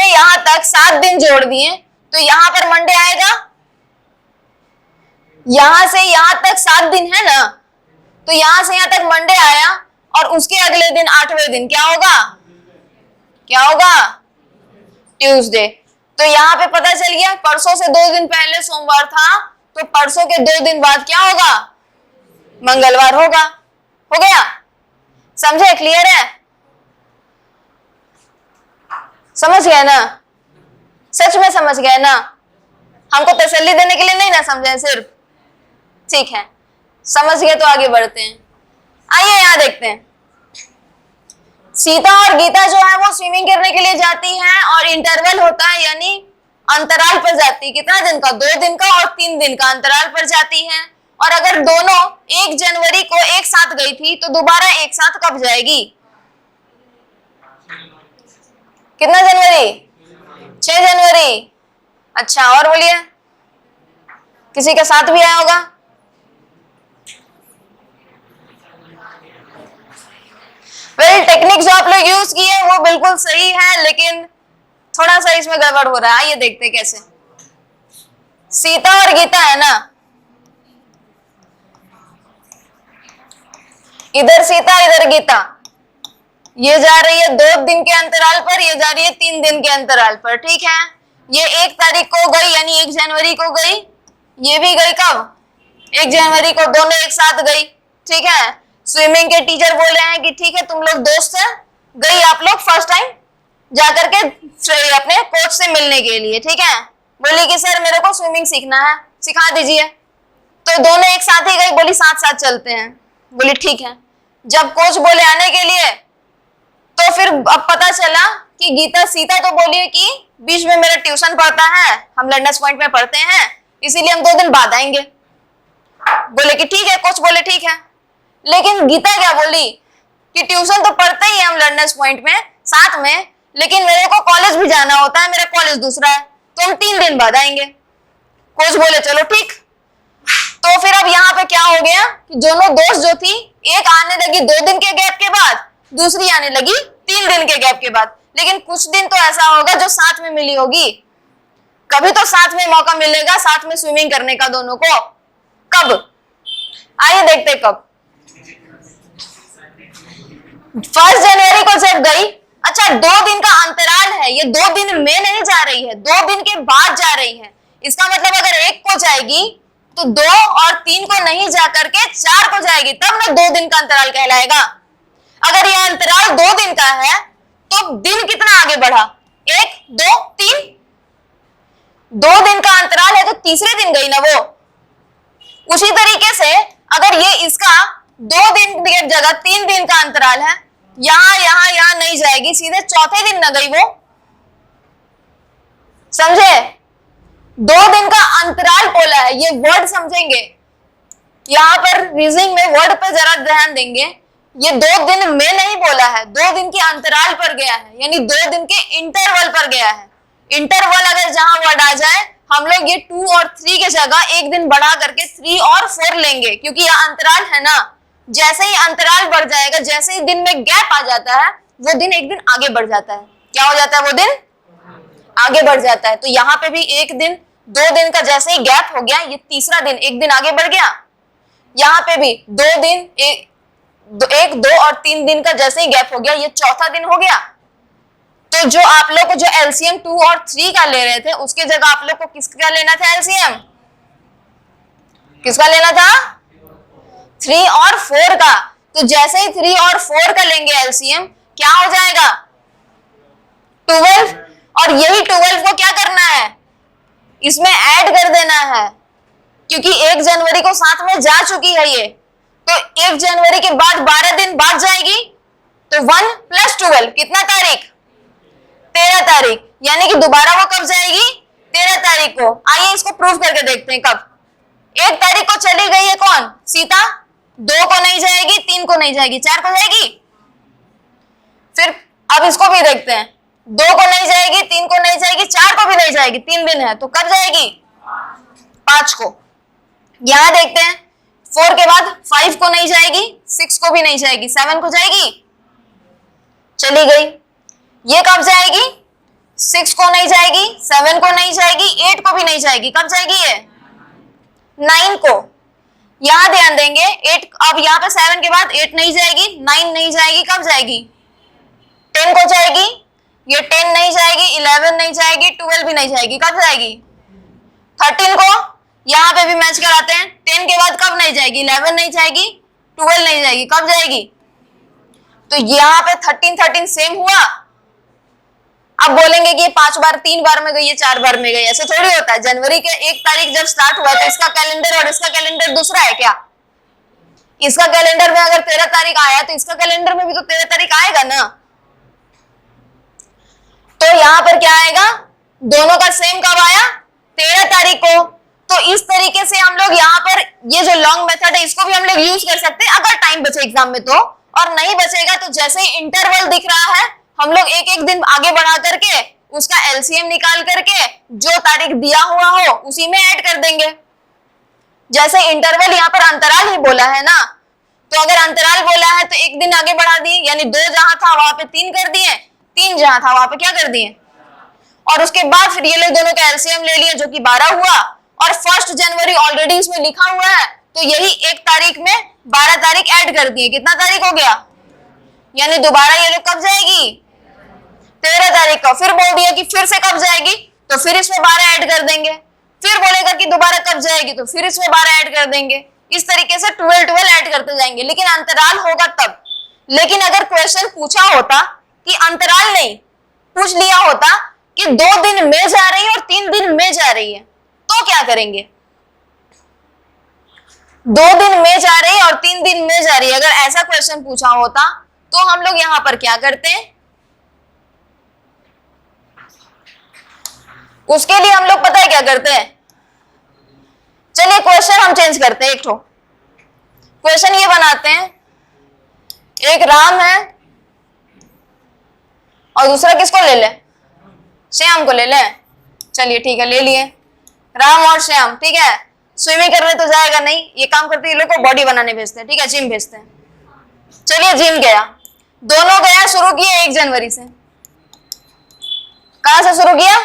यहां तक 7 दिन जोड़ दिए तो यहां पर मंडे आएगा। यहां से यहां तक 7 दिन है ना, तो यहां से यहां तक मंडे आया और उसके अगले दिन 8वें दिन क्या होगा, ट्यूसडे। तो यहाँ पे पता चल गया परसों से 2 दिन पहले सोमवार था, तो परसों के 2 दिन बाद क्या होगा, मंगलवार होगा। हो गया, समझे, क्लियर है, समझ गए ना, सच में समझ गए ना, हमको तसल्ली देने के लिए नहीं ना समझे सिर्फ, ठीक है, समझ गए तो आगे बढ़ते हैं। आइए यहाँ देखते हैं, सीता और गीता जो है वो स्विमिंग करने के लिए जाती हैं और इंटरवल होता है, यानी अंतराल पर जाती है, कितना दिन का, 2 दिन का और 3 दिन का अंतराल पर जाती हैं। और अगर दोनों 1 जनवरी को एक साथ गई थी तो दोबारा एक साथ कब जाएगी, कितना जनवरी, 6 जनवरी। अच्छा, और बोलिए, किसी के साथ भी आया होगा, टेक्निक जो आप लोग यूज किए वो बिल्कुल सही है, लेकिन थोड़ा सा इसमें गड़बड़ हो रहा है। आइए देखते हैं कैसे। सीता और गीता है ना, इधर सीता इधर गीता, ये जा रही है 2 दिन के अंतराल पर, ये जा रही है 3 दिन के अंतराल पर, ठीक है। ये 1 तारीख को गई यानी 1 जनवरी को गई, ये भी गई कब, 1 जनवरी को, दोनों एक साथ गई, ठीक है। स्विमिंग के टीचर बोल रहे हैं कि ठीक है तुम लोग दोस्त हैं, गई आप लोग फर्स्ट टाइम जाकर के अपने कोच से मिलने के लिए, ठीक है। बोली कि सर मेरे को स्विमिंग सीखना है, सिखा दीजिए। तो दोनों एक साथ ही गई, बोली साथ साथ चलते हैं, बोली ठीक है। जब कोच बोले आने के लिए तो फिर अब पता चला कि गीता, सीता तो बोली कि बीच में मेरा ट्यूशन पढ़ता है, हम लर्नर्स पॉइंट में पढ़ते हैं, इसीलिए हम 2 दिन बाद आएंगे। बोले कि ठीक है, कोच बोले ठीक है। लेकिन गीता क्या बोली कि ट्यूशन तो पढ़ते ही है हम लर्नर्स पॉइंट में साथ में, लेकिन मेरे को कॉलेज भी जाना होता है, मेरा कॉलेज दूसरा है, तो हम 3 दिन बाद आएंगे। कोच बोले चलो ठीक। तो फिर अब यहाँ पे क्या हो गया कि दोनों दोस्त जो थी, एक आने लगी 2 दिन के गैप के बाद, दूसरी आने लगी 3 दिन के गैप के बाद। लेकिन कुछ दिन तो ऐसा होगा जो साथ में मिली होगी, कभी तो साथ में मौका मिलेगा साथ में स्विमिंग करने का दोनों को। कब, आइए देखते कब। 1 जनवरी को जब गई, अच्छा 2 दिन का अंतराल है, ये 2 दिन में नहीं जा रही है, 2 दिन के बाद जा रही है। इसका मतलब अगर 1 को जाएगी तो 2 और 3 को नहीं जा करके 4 को जाएगी, तब ना 2 दिन का अंतराल कहलाएगा। अगर ये अंतराल 2 दिन का है तो दिन कितना आगे बढ़ा, 1 2 3, 2 दिन का अंतराल है तो तीसरे दिन गई ना वो। उसी तरीके से अगर ये इसका 2 दिन की जगह 3 दिन का अंतराल है, यहां नहीं जाएगी, सीधे चौथे दिन न गई वो, समझे। 2 दिन का अंतराल बोला है, ये वर्ड समझेंगे, यहां पर रीजनिंग में वर्ड पे जरा ध्यान देंगे। ये 2 दिन में नहीं बोला है, 2 दिन के अंतराल पर गया है, यानी 2 दिन के इंटरवल पर गया है। इंटरवल अगर जहां वर्ड आ जाए, हम लोग ये 2 और 3 के जगह 1 दिन बढ़ा करके 3 और 4 लेंगे, क्योंकि यह अंतराल है ना। जैसे ही अंतराल बढ़ जाएगा, जैसे ही दिन में गैप आ जाता है, वो दिन 1 दिन आगे बढ़ जाता है। क्या हो जाता है, वो दिन आगे बढ़ जाता है। तो यहाँ पे भी 1 दिन, 2 दिन का जैसे ही गैप हो गया, ये तीसरा दिन 1 दिन आगे बढ़ गया। यहाँ पे भी 2 दिन, 1 2 और 3 दिन का जैसे ही गैप हो गया, ये चौथा दिन हो गया। तो जो आप लोग को जो एलसीएम 2 और 3 का ले रहे थे, उसके जगह आप लोग को किसका लेना था एलसीएम, किसका लेना था, 3 और 4 का। तो जैसे ही 3 और 4 का लेंगे एलसीएम, क्या हो जाएगा 12, और यही 12 को क्या करना है, इसमें ऐड कर देना है, क्योंकि 1 जनवरी को साथ में जा चुकी है ये। तो 1 जनवरी के बाद 12 दिन बाद जाएगी, तो 1 + 12 कितना तारीख, 13 तारीख, यानी कि दोबारा वो कब जाएगी, 13 तारीख को। आइए इसको प्रूव करके देखते हैं कब। 1 तारीख को चली गई है कौन, सीता, 2 को नहीं जाएगी, 3 को नहीं जाएगी, 4 को जाएगी। फिर अब इसको भी देखते हैं, 2 को नहीं जाएगी, 3 को नहीं जाएगी, 4 को भी नहीं जाएगी, 3 दिन है, तो कब जाएगी, 5 को। यहां देखते हैं 4 के बाद 5 को नहीं जाएगी, 6 को भी नहीं जाएगी, 7 को जाएगी, चली गई। ये कब जाएगी? 6 को नहीं जाएगी, 7 को नहीं जाएगी, 8 को भी नहीं जाएगी। कब जाएगी ये? 9 को। यहां ध्यान देंगे 8, अब यहां पे 7 के बाद 8 नहीं जाएगी, 9 नहीं जाएगी, कब जाएगी? 10 को जाएगी, ये 10 नहीं जाएगी, 11 नहीं जाएगी, 12 भी नहीं जाएगी, कब जाएगी? 13 को। यहां पे भी मैच कराते हैं, 10 के बाद कब नहीं जाएगी? 11 नहीं जाएगी, 12 नहीं जाएगी, कब जाएगी? तो यहां पे 13 सेम हुआ। अब बोलेंगे कि 5 बार 3 बार में गई है, 4 बार में गई, ऐसे थोड़ी होता है। जनवरी के 1 तारीख जब स्टार्ट हुआ तो इसका कैलेंडर और इसका कैलेंडर दूसरा है क्या? इसका कैलेंडर में अगर 13 तारीख आया तो इसका कैलेंडर में भी तो 13 तारीख आएगा ना। तो यहां पर क्या आएगा? दोनों का सेम कब आया? 13 तारीख को। तो इस तरीके से हम लोग यहाँ पर ये जो लॉन्ग मेथड है इसको भी हम लोग यूज कर सकते हैं अगर टाइम बचे एग्जाम में तो, और नहीं बचेगा तो जैसे ही इंटरवल दिख रहा है हम लोग एक एक दिन आगे बढ़ा करके उसका एलसीएम निकाल करके जो तारीख दिया हुआ हो उसी में ऐड कर देंगे। जैसे इंटरवल यहाँ पर अंतराल ही बोला है ना, तो अगर अंतराल बोला है तो एक दिन आगे बढ़ा दिए, यानी 2 जहां था वहां पे 3 कर दिए, 3 जहां था वहां पे क्या कर दिए, और उसके बाद फिर ये लोग दोनों का एलसीएम ले लिया जो कि 12 हुआ, और 1 जनवरी ऑलरेडी इसमें लिखा हुआ है तो यही 1 तारीख में 12 तारीख ऐड कर दिए। कितना तारीख हो गया? यानी दोबारा ये लोग कब जाएगी? 13 तारीख को। फिर बोल दिया कि फिर से कब जाएगी, तो फिर इसमें 12 ऐड कर देंगे। फिर बोलेगा कि दोबारा कब जाएगी तो फिर इसमें 12 ऐड कर देंगे। इस तरीके से 12 ऐड करते जाएंगे, लेकिन अंतराल होगा तब। लेकिन अगर क्वेश्चन पूछा होता कि अंतराल नहीं, पूछ लिया होता कि 2 दिन में जा रही है और 3 दिन में जा रही है, तो क्या करेंगे? 2 दिन में जा रही है और 3 दिन में जा रही है, अगर ऐसा क्वेश्चन पूछा होता तो हम लोग यहां पर क्या करते हैं? उसके लिए हम लोग पता है क्या करते हैं? चलिए क्वेश्चन हम चेंज करते हैं। एक क्वेश्चन ये बनाते हैं, एक राम है और दूसरा किसको ले ले? श्याम को ले ले। चलिए ठीक है, ले लिए राम और श्याम। ठीक है, स्विमिंग करने तो जाएगा नहीं, ये काम करते हैं, ये लोग को बॉडी बनाने भेजते हैं। ठीक है, जिम भेजते हैं। चलिए जिम गया, दोनों गया, शुरू किया 1 जनवरी से। कहां से शुरू किया?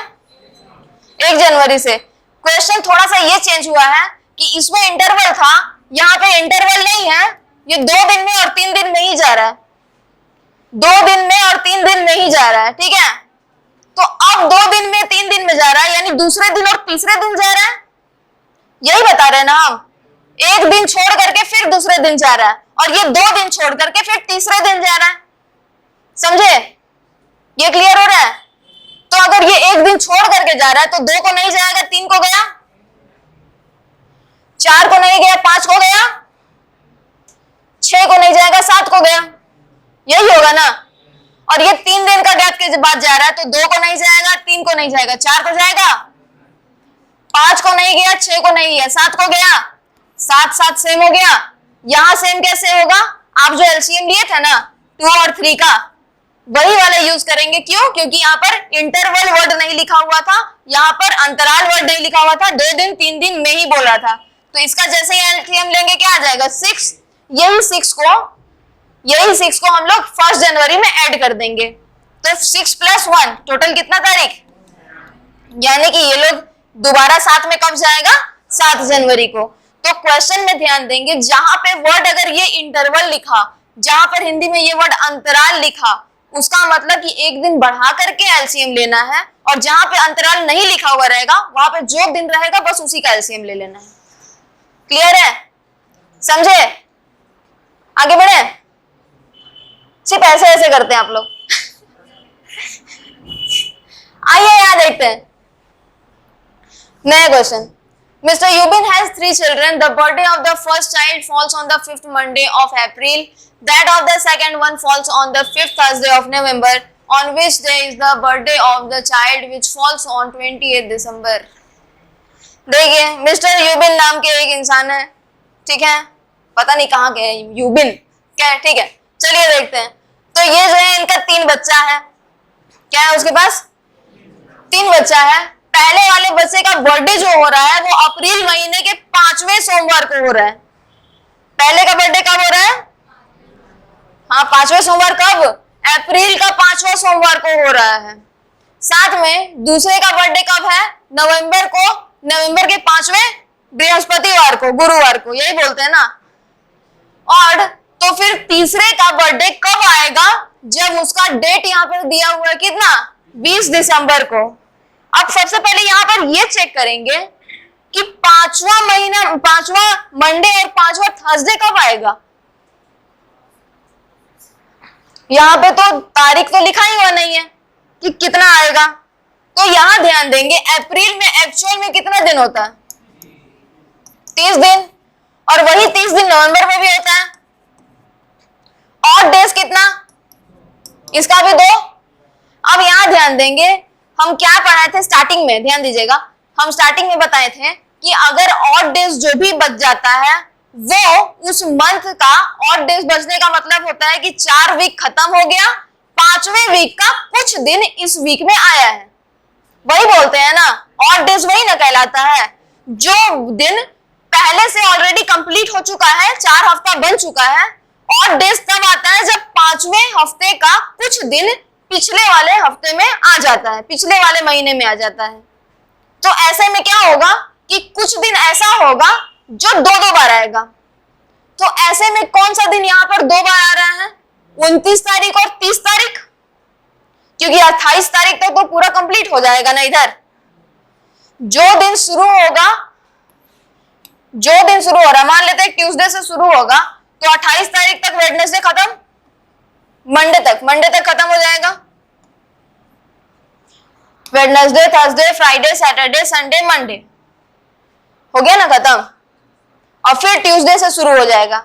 1 जनवरी से। क्वेश्चन थोड़ा सा ये चेंज हुआ है कि इसमें इंटरवल था, यहाँ पे इंटरवल नहीं है, ये 2 दिन में और 3 दिन में ही जा रहा है, 2 दिन में और 3 दिन में ही जा रहा है। ठीक है, तो अब 2 दिन में 3 दिन में जा रहा है, यानी दूसरे दिन और तीसरे दिन जा रहा है, यही बता रहे हैं ना हम। 1 दिन छोड़ करके फिर दूसरे दिन जा रहा है, और ये 2 दिन छोड़ करके फिर तीसरे दिन जा रहा है। समझे? ये क्लियर हो रहा है? तो अगर ये 1 दिन छोड़ करके जा रहा है तो 2 को नहीं जाएगा, 3 को गया, 4 को नहीं गया, 5 को गया, 6 को नहीं जाएगा, 7 को गया, यही होगा ना। और ये 3 दिन का गैप के बाद जा रहा है तो 2 को नहीं जाएगा, 3 को नहीं जाएगा, 4 को जाएगा, 5 को नहीं गया, 6 को नहीं गया, 7 को गया, 7 सेम हो गया। यहां सेम कैसे होगा? आप जो एलसीएम लिए थे ना 2 और 3 का, वही वाला यूज करेंगे। क्यों? क्योंकि यहाँ पर इंटरवल वर्ड नहीं लिखा हुआ था, यहाँ पर अंतराल वर्ड नहीं लिखा हुआ था, 2 दिन 3 दिन में ही बोला था। तो इसका जैसे ही एलसीएम लेंगे क्या आ जाएगा? 6। यही 6 को हम लोग 1 जनवरी में ऐड कर देंगे, तो 6 + 1 टोटल कितना तारीख? यानी कि ये लोग दोबारा साथ में कब जाएगा? 7 जनवरी को। तो क्वेश्चन में ध्यान देंगे, जहां पे वर्ड अगर ये इंटरवल लिखा, जहां पर हिंदी में ये वर्ड अंतराल लिखा, उसका मतलब कि 1 दिन बढ़ा करके एलसीएम लेना है, और जहां पे अंतराल नहीं लिखा हुआ रहेगा वहां पे जो दिन रहेगा बस उसी का एलसीएम ले लेना है। क्लियर है? समझे? आगे बढ़े? सिर्फ ऐसे करते हैं आप लोग। आइए यहां देखते हैं नया question. Mr. Yubin has 3 children. The birthday of the first child falls on the 5th Monday of April. That of the second one falls on the 5th Thursday of November. On which day is the birthday of the child which falls on 28th December? देखिए, mister यूबिन नाम के एक इंसान है, ठीक है, पता नहीं कहाँ के है यूबिन, क्या है, ठीक है। चलिए देखते हैं। तो ये जो है इनका 3 बच्चा है, क्या है उसके पास? 3 बच्चा है। पहले वाले बच्चे का बर्थडे जो हो रहा है वो अप्रैल महीने के 5वें सोमवार को हो रहा है। पहले का बर्थडे कब हो रहा है? हाँ, 5वें सोमवार कब? अप्रैल का 5वां सोमवार को हो रहा है। साथ में दूसरे का बर्थडे कब है? नवंबर को, नवंबर के 5वें बृहस्पतिवार को, गुरुवार को, यही बोलते हैं ना। और तो फिर तीसरे का बर्थडे कब आएगा? जब उसका डेट यहाँ पर दिया हुआ है कितना? 20 दिसंबर को। अब सबसे पहले यहाँ पर ये चेक करेंगे कि 5वां महीना, 5वां मंडे और 5वां थर्सडे कब आएगा। यहाँ पे तो तारीख तो लिखा ही हुआ नहीं है कि कितना आएगा, तो यहां ध्यान देंगे अप्रैल में एक्चुअल में कितना दिन होता है? 30 दिन, और वही 30 दिन नवंबर में भी होता है। और डेज कितना? इसका भी 2। अब यहां ध्यान देंगे, हम क्या पढ़ाए थे स्टार्टिंग में, ध्यान दीजिएगा। हम स्टार्टिंग में बताए थे कि अगर ऑड डेज जो भी बच जाता है वो उस मंथ का, ऑड डेज बचने का मतलब होता है कि 4 वीक खत्म हो गया, 5वें वीक का कुछ दिन इस वीक में आया है, वही बोलते हैं ना ऑड डेज, वही ना कहलाता है। जो दिन पहले से ऑलरेडी कंप्लीट हो चुका है, 4 हफ्ता बन चुका है। ऑड डेज तब आता है जब 5वें हफ्ते का कुछ दिन पिछले वाले हफ्ते में आ जाता है, पिछले वाले महीने में आ जाता है। तो ऐसे में क्या होगा कि कुछ दिन ऐसा होगा जो 2-2 बार आएगा। तो ऐसे में कौन सा दिन यहाँ पर 2 बार आ रहा है? 29 तारीख और 30 तारीख, क्योंकि 28 तारीख तक तो पूरा कंप्लीट हो जाएगा ना। इधर जो दिन शुरू होगा, जो दिन शुरू हो रहा है, मान लेते हैं ट्यूसडे से शुरू होगा, तो 28 तारीख तक वेडनेसडे खत्म, मंडे तक खत्म हो जाएगा। Wednesday, Thursday, Friday, Saturday, Sunday, Monday, हो गया ना खत्म। और फिर ट्यूसडे से शुरू हो जाएगा,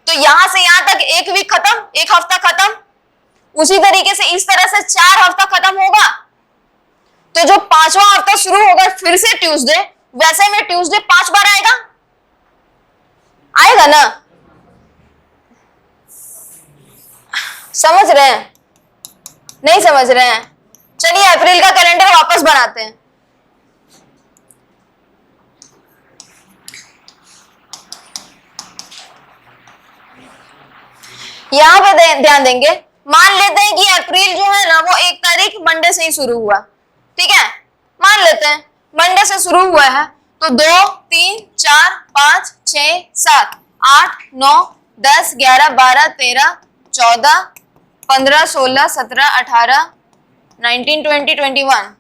तो यहां से यहां तक 1 वीक खत्म, 1 हफ्ता खत्म। उसी तरीके से इस तरह से 4 हफ्ता खत्म होगा। तो जो 5वां हफ्ता शुरू होगा फिर से ट्यूसडे, वैसे में ट्यूसडे 5 बार आएगा, आएगा ना। समझ रहे हैं? नहीं समझ रहे हैं? चलिए अप्रैल का कैलेंडर वापस बनाते हैं। यहां पे ध्यान देंगे, मान लेते हैं कि अप्रैल जो है ना वो 1 तारीख मंडे से ही शुरू हुआ, ठीक है, मान लेते हैं मंडे से शुरू हुआ है। तो 2, 3, 4, 5, 6, 7, 8, 9, 10, 11, 12, 13, 14, 15, 16, 17, 18, 19, 20, 21।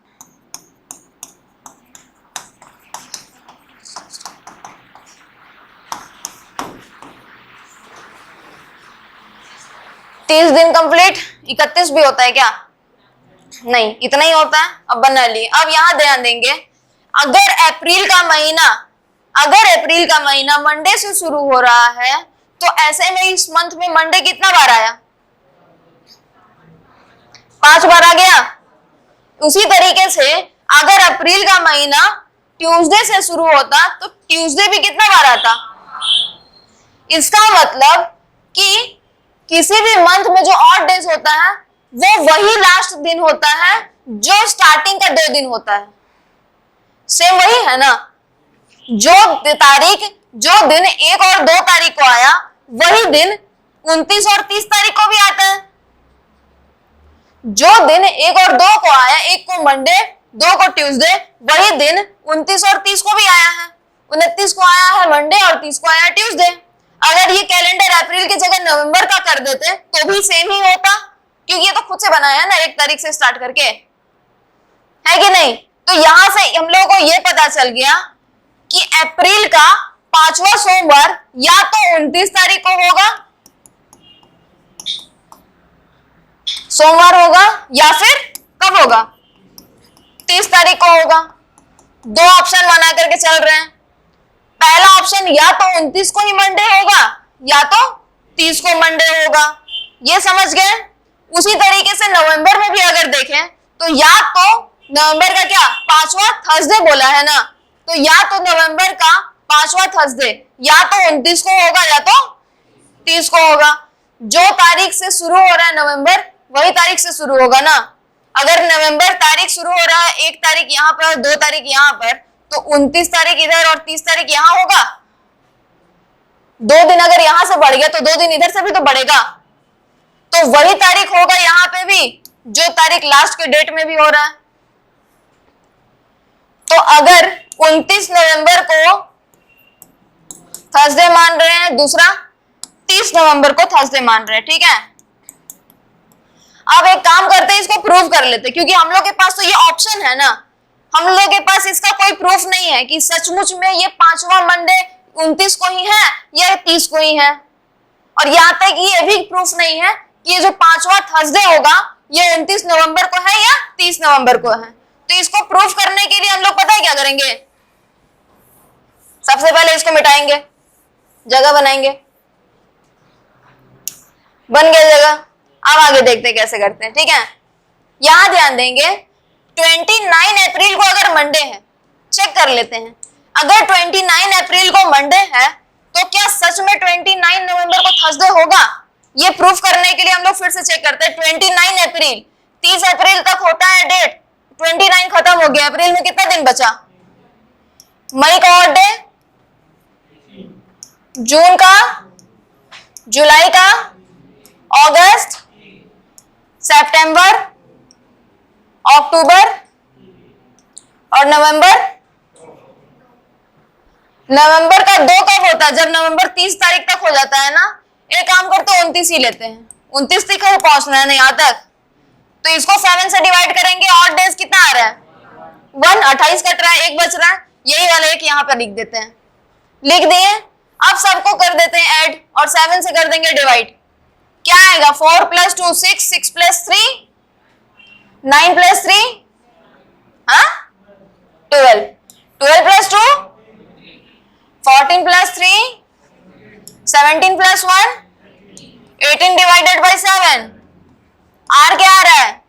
तीस दिन कंप्लीट। 31 भी होता है क्या? नहीं, इतना ही होता है। अब बना लिए। अब यहां ध्यान देंगे, अगर अप्रैल का महीना मंडे से शुरू हो रहा है, तो ऐसे में इस मंथ में मंडे कितना बार आया? 5 बार आ गया। उसी तरीके से अगर अप्रैल का महीना ट्यूसडे से शुरू होता तो ट्यूसडे भी कितना बार आता? इसका मतलब कि किसी भी मंथ में जो ऑड डेज होता है वो वही लास्ट दिन होता है जो स्टार्टिंग का 2 दिन होता है। सेम वही है ना, जो दिन 1 और 2 तारीख को आया वही दिन 29 और 30 तारीख को भी आता है। जो दिन 1 और 2 को आया, 1 को मंडे, 2 को ट्यूसडे, वही दिन 29 और 30 को भी आया है। 29 को आया है मंडे और 30 को आया है ट्यूसडे। अगर ये कैलेंडर अप्रैल की जगह नवंबर का कर देते तो भी सेम ही होता, क्योंकि ये तो खुद से बनाया है ना 1 तारीख से स्टार्ट करके, है कि नहीं। तो यहां से हम लोगों को ये पता चल गया कि अप्रैल का 5वां सोमवार या तो 29 तारीख को होगा, सोमवार होगा, या फिर कब होगा? 30 तारीख को होगा। 2 ऑप्शन बना करके चल रहे हैं। पहला ऑप्शन या तो 29 को ही मंडे होगा या तो 30 को मंडे होगा, ये समझ गए। उसी तरीके से नवंबर में भी अगर देखें तो या तो नवंबर का क्या 5वां थर्सडे बोला है ना, तो या तो नवंबर का 5वां थर्सडे या तो 29 को होगा या तो 30 को होगा। जो तारीख से शुरू हो रहा है नवंबर वही तारीख से शुरू होगा ना। अगर नवंबर तारीख शुरू हो रहा है 1 तारीख यहाँ पर, 2 तारीख यहाँ पर, तो 29 तारीख इधर और 30 तारीख यहाँ होगा। 2 दिन अगर यहां से बढ़ गया तो 2 दिन इधर से भी तो बढ़ेगा, तो वही तारीख होगा यहाँ पे भी जो तारीख लास्ट के डेट में भी हो रहा है। तो अगर 29 नवंबर को थर्सडे मान रहे हैं, दूसरा 30 नवंबर को थर्सडे मान रहे हैं, ठीक है। अब एक काम करते हैं, इसको प्रूव कर लेते हैं, क्योंकि हम लोग के पास तो ये ऑप्शन है ना, हम लोग के पास इसका कोई प्रूफ नहीं है कि सचमुच में ये 5वां मंडे 29 को ही है या 30 को ही है। और यहां तक ये भी प्रूफ नहीं है कि ये जो 5वां थर्सडे होगा ये 29 नवंबर को है या 30 नवंबर को है। तो इसको प्रूफ करने के लिए हम लोग पता है क्या करेंगे, सबसे पहले इसको मिटाएंगे, जगह बनाएंगे, बन गया जगह। अब आगे देखते हैं कैसे करते हैं, ठीक है। यहां ध्यान देंगे 29 अप्रैल को अगर मंडे है, चेक कर लेते हैं, अगर 29 अप्रैल को मंडे है तो क्या सच में 29 नवंबर को थर्सडे होगा? ये प्रूफ करने के लिए हम लोग फिर से चेक करते हैं। 29 अप्रैल, 30 अप्रैल तक होता है डेट, 29 खत्म हो गया, अप्रैल में कितना दिन बचा? मई का और डे, जून का, जुलाई का, अगस्त, सितंबर, अक्टूबर और नवंबर। नवंबर का 2 कब होता है? जब नवंबर 30 तारीख तक हो जाता है ना। एक काम करते हैं 29 ही लेते हैं, 29 तक पहुंचना है ना यहाँ तक, तो इसको 7 से डिवाइड करेंगे। और डेज कितना आ रहा है? 1, 28 कट रहा है, 1 बच रहा है, यही वाला एक यहाँ पर लिख देते हैं। लिख दिए, अब सबको कर देते हैं ऐड और 7 से कर देंगे डिवाइड। क्या आएगा? 4 + 2 6, 6 + 3 9 + 3 12, 12 + 2 14 + 3 17 + 1 18 डिवाइडेड बाय 7। आर क्या आ रहा है?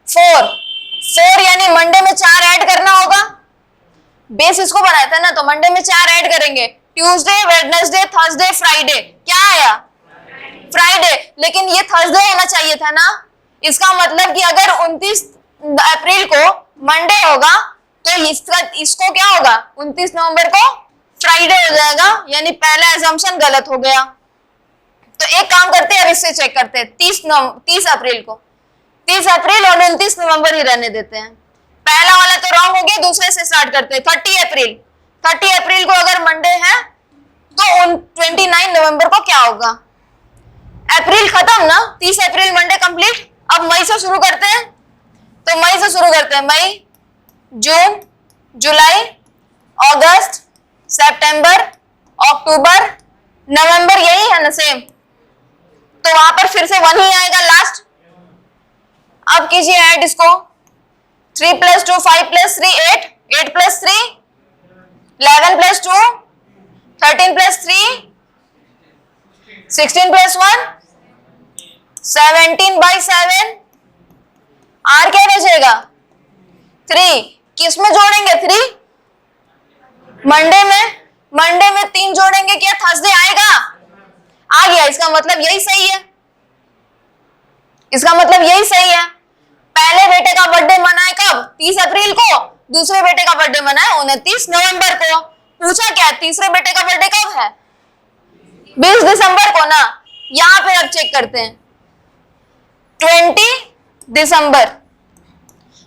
4 यानी मंडे में 4 ऐड करना होगा। बेस इसको बनाया था ना, तो मंडे में 4 ऐड करेंगे। Tuesday, Wednesday, Thursday, Friday. क्या आया? फ्राइडे। लेकिन ये थर्सडे होना चाहिए था ना। इसका मतलब कि अगर 29 अप्रैल को मंडे होगा तो इसको क्या होगा? 29 नवंबर को फ्राइडे हो जाएगा, यानी पहला असम्पशन गलत हो गया। तो एक काम करते हैं, अब इससे चेक करते हैं। 30 अप्रैल को, 30 अप्रैल और 29 नवंबर ही रहने देते हैं। पहला वाला तो रॉन्ग हो गया, दूसरे से स्टार्ट करते हैं। 30 अप्रैल को अगर मंडे है तो 29 नवंबर को क्या होगा? अप्रैल खत्म ना, 30 अप्रैल मंडे कंप्लीट। अब मई से शुरू करते हैं, तो मई से शुरू करते हैं। मई, जून, जुलाई, अगस्त, सितंबर, अक्टूबर, नवंबर, यही है ना सेम, तो वहां पर फिर से 1 ही आएगा लास्ट। अब कीजिए ऐड इसको, 3 + 2 5 + 3 8, 8 + 3 11 + 2 13 + 3 16 + 1 17/7। आर क्या बचेगा? 3। किस में जोड़ेंगे? 3 मंडे में 3 जोड़ेंगे, क्या थर्सडे आएगा? आ गया। इसका मतलब यही सही है, इसका मतलब यही सही है। पहले बेटे का बर्थडे मनाए कब? 30 अप्रैल को। दूसरे बेटे का बर्थडे मनाए 29 नवंबर को। पूछा क्या? तीसरे बेटे का बर्थडे कब है? 20 दिसंबर को ना। यहां पे अब चेक करते हैं, 20 दिसंबर,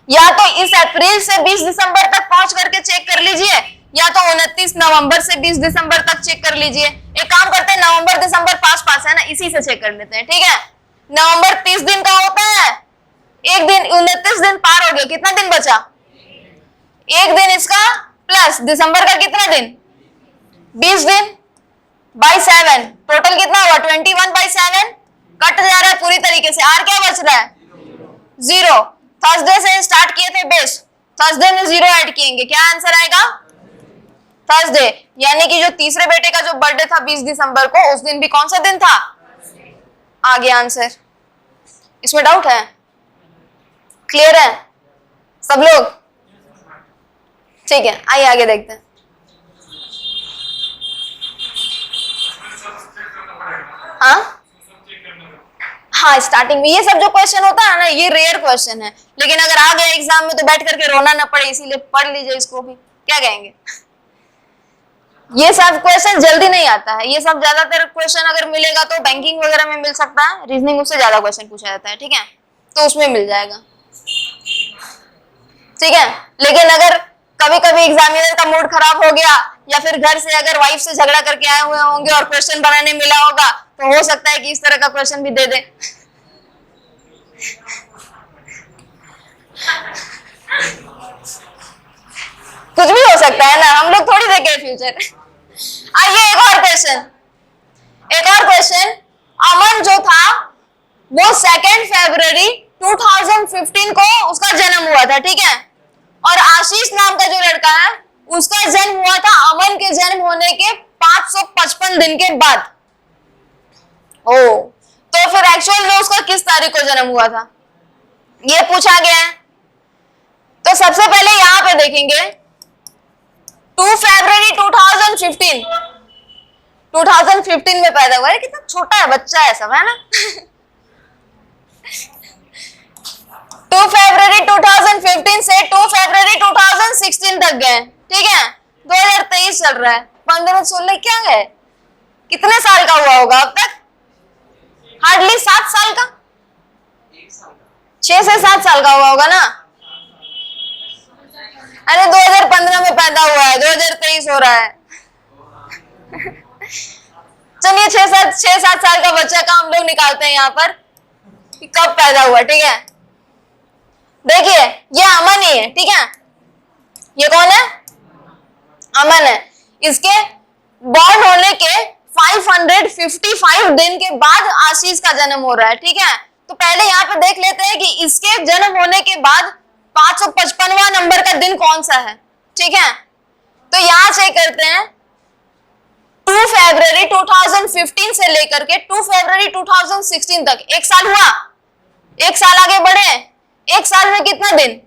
या तो इस अप्रैल से 20 दिसंबर तक पहुंच करके चेक कर लीजिए, या तो 29 नवंबर से 20 दिसंबर तक चेक कर लीजिए। एक काम करते हैं, नवंबर दिसंबर पास है ना, इसी से चेक कर लेते हैं, ठीक है। नवंबर 30 दिन का होता है, एक दिन 29 दिन पार हो गया, कितना दिन बचा? एक दिन इसका प्लस दिसंबर का कितना दिन? 20 दिन बाई 7, टोटल कितना हुआ? 21/7। कट जा रहा है पूरी तरीके से। आर क्या बच रहा है? 0। थर्सडे से स्टार्ट किए थे बेस, थर्सडे में 0 ऐड किएंगे, क्या आंसर आएगा? थर्सडे। यानी कि जो तीसरे बेटे का जो बर्थडे था 20 दिसंबर को, उस दिन भी कौन सा दिन था? आ गया आंसर। इसमें डाउट है? क्लियर है सब लोग? ठीक है, आइए आगे देखते हैं। हाँ स्टार्टिंग में ये सब जो क्वेश्चन होता है ना ये रेयर क्वेश्चन है, लेकिन अगर आ गया एग्जाम में तो बैठ करके रोना ना पड़े, इसीलिए पढ़ लीजिए इसको भी, क्या कहेंगे। ये सब क्वेश्चन जल्दी नहीं आता है, ये सब ज्यादातर क्वेश्चन अगर मिलेगा तो बैंकिंग वगैरह में मिल सकता है, रीजनिंग उससे ज्यादा क्वेश्चन पूछा जाता है, ठीक है, तो उसमें मिल जाएगा, ठीक है। लेकिन अगर कभी कभी एग्जामिनर का मूड खराब हो गया या फिर घर से अगर वाइफ से झगड़ा करके आए हुए होंगे और क्वेश्चन बनाने मिला होगा तो हो सकता है कि इस तरह का क्वेश्चन भी दे दे। कुछ भी हो सकता है ना, हम लोग थोड़ी देखे फ्यूचर। आइए एक और क्वेश्चन। अमन जो था वो 2 फरवरी 2015 को उसका जन्म हुआ था, ठीक है, और आशीष नाम का जो लड़का है उसका जन्म हुआ था अमन के जन्म होने के 555 दिन के बाद। ओ, तो फिर एक्चुअल में उसका किस तारीख को जन्म हुआ था ये पूछा गया है। तो सबसे पहले यहां पे देखेंगे 2 फरवरी 2015 में पैदा हुआ है, कितना छोटा है बच्चा है सब, है ना। 2 फरवरी 2015 से 2 फरवरी 2016 तक गए, ठीक है, 2023 चल रहा है, 15-16 क्या गए, कितने साल का हुआ होगा अब तक, हार्डली 7 साल का, 6 से 7 साल का हुआ होगा ना। अरे 2015 में पैदा हुआ है, 2023 हो रहा है। चलिए 6-7 साल का बच्चा का हम लोग निकालते हैं यहाँ पर कि कब पैदा हुआ, ठीक है। देखिए ये अमन ही है, ठीक है, ये कौन है, अमन है। इसके बॉर्न होने के 555 दिन के बाद आशीष का जन्म हो रहा है, ठीक है। तो पहले यहाँ पे देख लेते हैं कि इसके जन्म होने के बाद 555वां नंबर का दिन कौन सा है, ठीक है। तो यहां चेक करते हैं 2 फरवरी 2015 से लेकर के 2 फरवरी 2016 तक 1 साल हुआ, 1 साल आगे बढ़े, 1 साल में कितना दिन,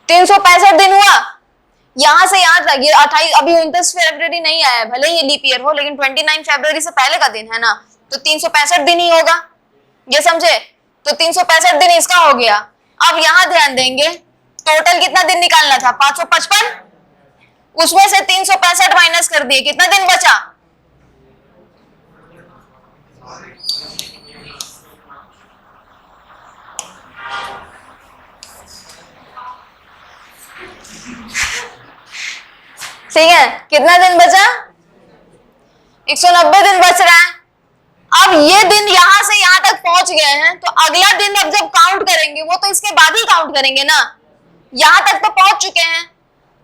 365 दिन हुआ। यहां से यहां तक ये 28, अभी 29 फरवरी नहीं आया है, भले ये लीप ईयर हो, लेकिन 29 फरवरी से पहले का दिन है ना, तो 365 दिन ही होगा, ये समझे। तो 365 दिन इसका हो गया। अब यहां ध्यान देंगे टोटल कितना दिन निकालना था, 555, उसमें से 365 माइनस कर दिए, कितना दिन बचा, ठीक है, कितना दिन बचा, 190 दिन बच रहा है। अब ये दिन यहां से यहां तक पहुंच गए हैं, तो अगला दिन अब जब काउंट करेंगे वो तो इसके बाद ही काउंट करेंगे ना, यहां तक तो पहुंच चुके हैं,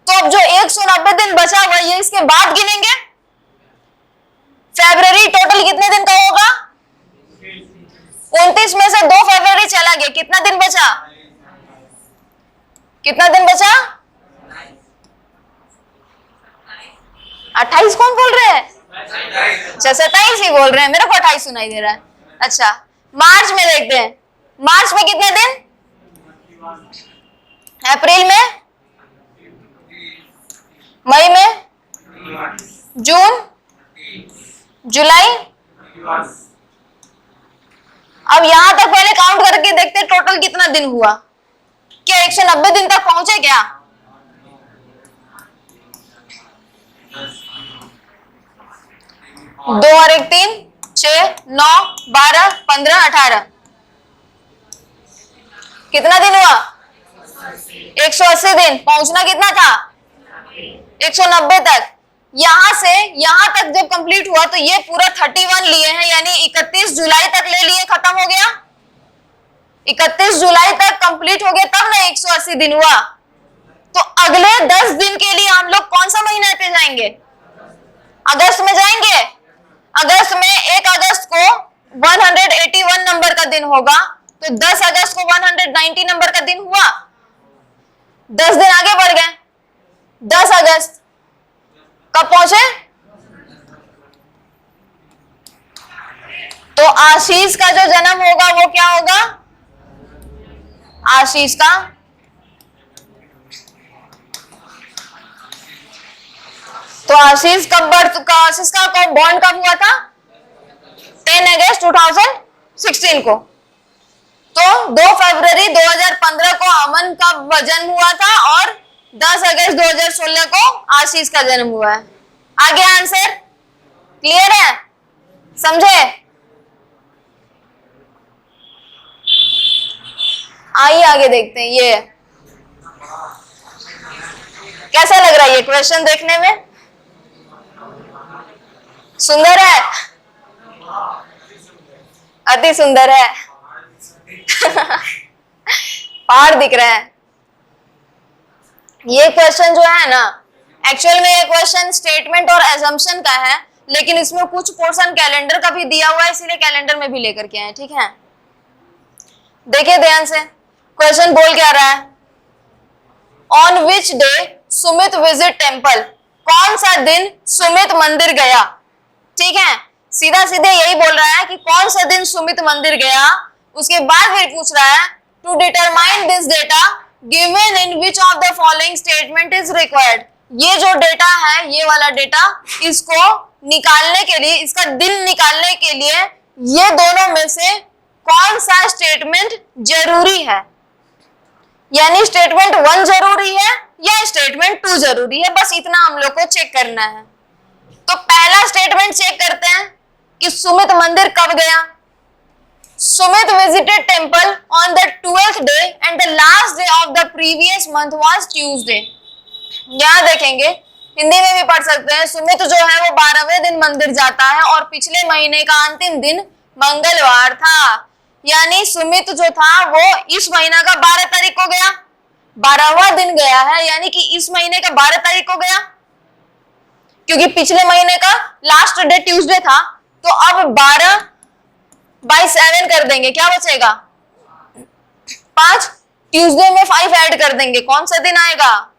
तो अब जो 190 दिन बचा हुआ ये इसके बाद गिनेंगे। फरवरी टोटल कितने दिन का होगा, 29 में से 2 फरवरी चला गया, कितना दिन बचा, कितना दिन बचा, 28 कौन बोल रहे हैं, अच्छा 27 ही बोल रहे हैं, मेरे को 28 सुनाई दे रहा है। अच्छा मार्च में देखते हैं, मार्च में कितने दिन, अप्रैल में, मई में, जून, जुलाई। अब यहां तक पहले काउंट करके देखते हैं टोटल कितना दिन हुआ, क्या 190 दिन तक पहुंचे क्या, दो और 1 3 6 9 12 15 18, कितना दिन हुआ, 180 दिन, पहुंचना कितना था, 190 तक। यहां से यहां तक जब कंप्लीट हुआ तो ये पूरा 31 लिए हैं, यानी 31 जुलाई तक ले लिए, खत्म हो गया, 31 जुलाई तक कंप्लीट हो गया, तब ना 180 दिन हुआ। तो अगले 10 दिन के लिए हम लोग कौन सा महीना पे जाएंगे, अगस्त में जाएंगे। अगस्त में 1 अगस्त को 181 नंबर का दिन होगा, तो 10 अगस्त को 190 नंबर का दिन हुआ, 10 दिन आगे बढ़ गए, 10 अगस्त कब पहुंचे, तो आशीष का जो जन्म होगा वो क्या होगा, आशीष का तो आशीष कब बर्थ का, आशीष का कब बॉर्न कब हुआ था, 10 अगस्त 2016 को। तो 2 फरवरी 2015 को अमन का जन्म हुआ था और 10 अगस्त 2016 को आशीष का जन्म हुआ है। आगे आंसर क्लियर है, समझे? आइए आगे देखते हैं। ये कैसा लग रहा है ये क्वेश्चन देखने में? सुंदर है, अति सुंदर है। पहाड़ दिख रहे हैं। ये क्वेश्चन जो है ना, एक्चुअल में ये क्वेश्चन स्टेटमेंट और एजम्पशन का है, लेकिन इसमें कुछ पोर्शन कैलेंडर का भी दिया हुआ है, इसीलिए कैलेंडर में भी लेकर के आए। ठीक है, देखिए ध्यान से, क्वेश्चन बोल क्या रहा है? On which day Sumit visit temple, कौन सा दिन सुमित मंदिर गया? ठीक है, सीधा सीधे यही बोल रहा है कि कौन सा दिन सुमित मंदिर गया। उसके बाद फिर पूछ रहा है to determine this data given in which of the following statement is required. ये जो डेटा है, ये वाला डेटा, इसको निकालने के लिए, इसका दिन निकालने के लिए ये दोनों में से कौन सा स्टेटमेंट जरूरी है? यानी स्टेटमेंट 1 जरूरी है या स्टेटमेंट 2 जरूरी है, बस इतना हम लोग को चेक करना है। तो पहला स्टेटमेंट चेक करते हैं कि सुमित मंदिर कब गया। Sumit visited temple on the 12th day and the last day of the previous month was Tuesday. यहां देखेंगे, हिंदी में भी पढ़ सकते हैं। सुमित जो है वो 12वें दिन मंदिर जाता है और पिछले महीने का अंतिम दिन मंगलवार था। यानी सुमित जो था वो इस महीना का 12 तारीख को गया, 12वां दिन गया है, यानी कि इस महीने का 12 तारीख को गया, क्योंकि पिछले महीने का लास्ट डे ट्यूसडे था। तो अब 12/7 कर देंगे, क्या बचेगा? 5। ट्यूसडे में 5 ऐड कर देंगे, कौन सा दिन आएगा?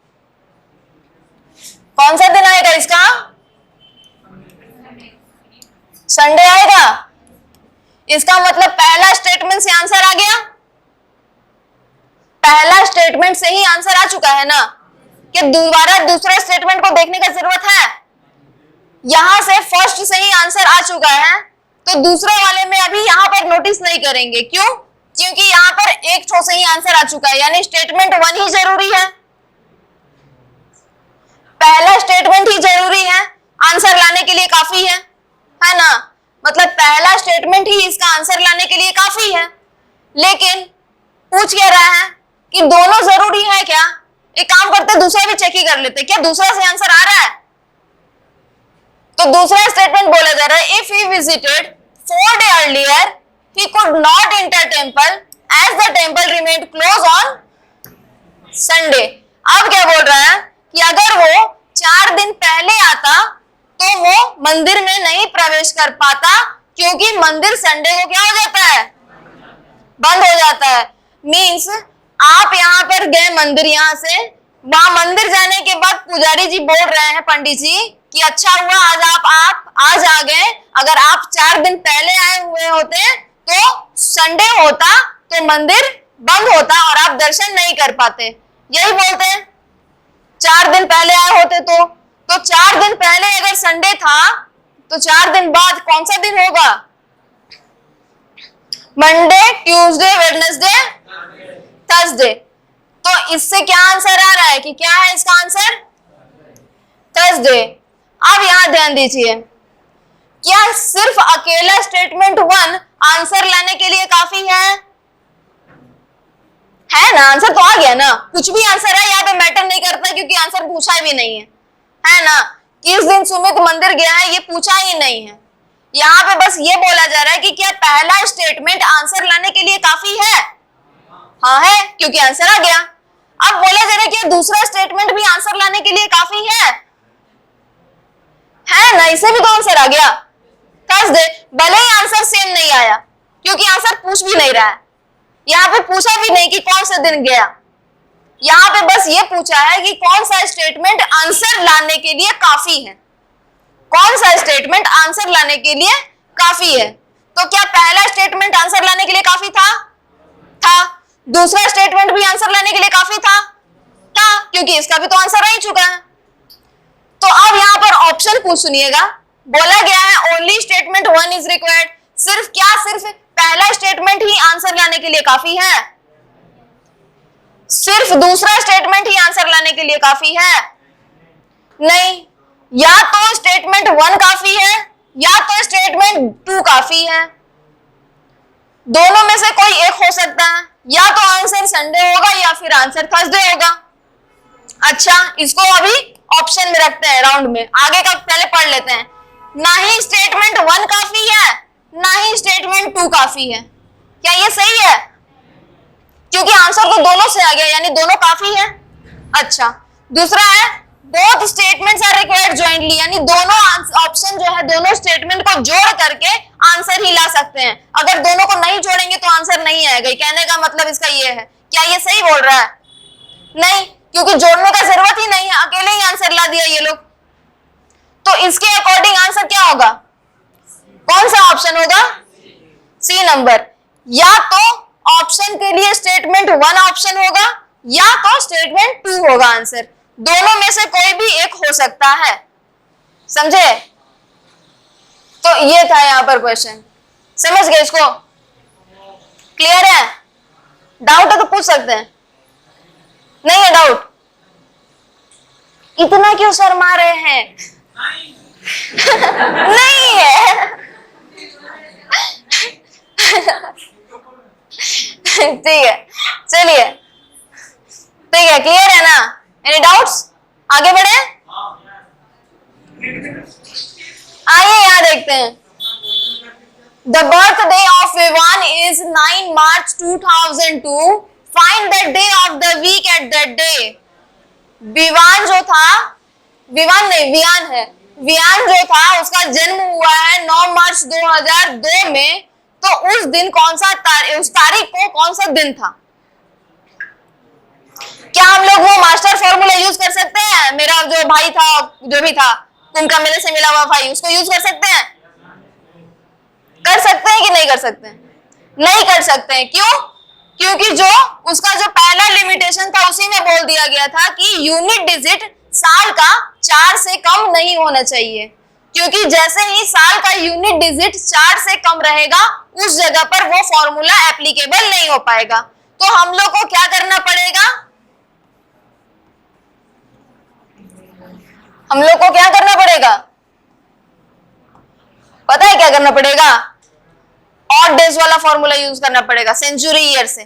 कौन सा दिन आएगा इसका? संडे आएगा। इसका मतलब पहला स्टेटमेंट से आंसर आ गया। पहला स्टेटमेंट से ही आंसर आ चुका है ना, कि दोबारा दूसरे स्टेटमेंट को देखने का जरूरत है? यहां से फर्स्ट से ही आंसर आ चुका है, तो दूसरे वाले में अभी यहां पर नोटिस नहीं करेंगे। क्यों? क्योंकि यहां पर एक ठो से ही आंसर आ चुका है, यानी स्टेटमेंट 1 ही जरूरी है। पहला स्टेटमेंट ही जरूरी है, आंसर लाने के लिए काफी है ना? मतलब पहला स्टेटमेंट ही इसका आंसर लाने के लिए काफी है। लेकिन पूछ क्या रहा है कि दोनों जरूरी है क्या? एक काम करते, दूसरा भी चेक ही कर लेते, क्या दूसरा से आंसर आ रहा है? तो दूसरा स्टेटमेंट बोला जा रहा है, if he visited 4 days earlier he could not enter temple as the temple remained closed on Sunday। अब क्या बोल रहा है कि अगर वो 4 दिन पहले आता तो वो मंदिर में नहीं प्रवेश कर पाता, क्योंकि मंदिर संडे को क्या हो जाता है? बंद हो जाता है। मीन्स आप यहाँ पर गए मंदिर, यहाँ से वहां मंदिर जाने के बाद पुजारी जी बोल रहे हैं, पंडित जी, कि अच्छा हुआ आज आप आज आ गए। अगर आप 4 दिन पहले आए हुए होते तो संडे होता तो मंदिर बंद होता और आप दर्शन नहीं कर पाते। यही बोलते हैं, 4 दिन पहले आए होते तो 4 दिन पहले अगर संडे था तो 4 दिन बाद कौन सा दिन होगा? Monday, Tuesday, Wednesday, Thursday. तो इससे क्या आंसर आ रहा है कि क्या है इसका आंसर? थर्सडे। अब यहां ध्यान दीजिए, क्या सिर्फ अकेला स्टेटमेंट 1 आंसर लाने के लिए काफी है ना? आंसर तो आ गया ना, कुछ भी आंसर है यहाँ पे मैटर नहीं करता, क्योंकि आंसर पूछा भी नहीं है ना? किस दिन सुमित मंदिर गया है ये पूछा ही नहीं है। यहाँ पे बस ये बोला जा रहा है कि क्या पहला स्टेटमेंट आंसर लाने के लिए काफी है? हाँ है, क्योंकि आंसर आ गया। अब बोला जा रहा है कि दूसरा स्टेटमेंट भी आंसर लाने के लिए काफी है ना? इसे भी तो आंसर आ गया, थर्सडे। भले ही आंसर सेम नहीं आया, क्योंकि आंसर पूछ भी नहीं रहा है। यहाँ पे पूछा भी नहीं कि कौन सा दिन गया, यहाँ पे बस ये पूछा है कि कौन सा स्टेटमेंट आंसर लाने के लिए काफी है। कौन सा स्टेटमेंट आंसर लाने के लिए काफी है? तो क्या पहला स्टेटमेंट आंसर लाने के लिए काफी था? दूसरा स्टेटमेंट भी आंसर लाने के लिए काफी था, क्योंकि इसका भी तो आंसर आ ही चुका है। तो अब यहाँ पर ऑप्शन पूछ सुनिएगा, बोला गया है ओनली स्टेटमेंट 1 इज रिक्वायर्ड। सिर्फ पहला स्टेटमेंट ही आंसर लाने के लिए काफी है? सिर्फ दूसरा स्टेटमेंट ही आंसर लाने के लिए काफी है? नहीं, या तो स्टेटमेंट 1 काफी है या तो स्टेटमेंट 2 काफी है। दोनों में से कोई एक हो सकता है, या तो आंसर संडे होगा या फिर आंसर थर्सडे होगा। अच्छा, इसको अभी ऑप्शन में रखते हैं, राउंड में आगे का पहले पढ़ लेते हैं। ना ही स्टेटमेंट 1 काफी है ना ही स्टेटमेंट 2 काफी है। क्या ये सही है? क्योंकि आंसर तो दोनों से आ गया, यानी दोनों काफी है। अच्छा, दूसरा है both statements are required jointly, यानी दोनों ऑप्शन जो है दोनों स्टेटमेंट को जोड़ करके आंसर ही ला सकते हैं। अगर दोनों को नहीं जोड़ेंगे तो आंसर नहीं आएगा। कहने का मतलब इसका ये है। क्या ये सही बोल रहा है? नहीं, क्योंकि जोड़ने का जरूरत ही नहीं है, अकेले ही आंसर ला दिया ये लोग। तो इसके अकॉर्डिंग आंसर क्या होगा? कौन सा ऑप्शन होगा? C number. या तो ऑप्शन के लिए स्टेटमेंट 1 ऑप्शन होगा या तो स्टेटमेंट 2 होगा आंसर। दोनों में से कोई भी एक हो सकता है। समझे? तो ये था यहां पर क्वेश्चन। समझ गए इसको? क्लियर है? डाउट है तो पूछ सकते हैं। नहीं है डाउट? इतना क्यों शर्मा रहे हैं? नहीं है। ठीक है, चलिए, ठीक है, क्लियर है ना? Any doubts? आगे बढ़े? आइए यहाँ देखते हैं। The birthday of Vivan is 9 March 2002। Find the day of the week at that day. Vivan जो था, विवान नहीं वियान है, वियान जो था उसका जन्म हुआ है 9 मार्च 2002 में। तो उस दिन कौन सा उस तारीख को कौन सा दिन था? क्या हम लोग वो मास्टर फॉर्मूला यूज कर सकते हैं? मेरा जो भाई था, जो भी था, उनका मेरे से मिला हुआ भाई, उसको यूज कर सकते हैं? कर सकते हैं कि नहीं कर सकते हैं? नहीं कर सकते हैं। क्यों? क्योंकि जो उसका जो पहला लिमिटेशन था उसी में बोल दिया गया था कि यूनिट डिजिट साल का 4 से कम नहीं होना चाहिए। क्योंकि जैसे ही साल का यूनिट डिजिट 4 से कम रहेगा उस जगह पर वो फॉर्मूला एप्लीकेबल नहीं हो पाएगा। तो हम लोग को क्या करना पड़ेगा? हम लोग को क्या करना पड़ेगा? पता है क्या करना पड़ेगा? ऑड डेज वाला फॉर्मूला यूज करना पड़ेगा। सेंचुरी ईयर से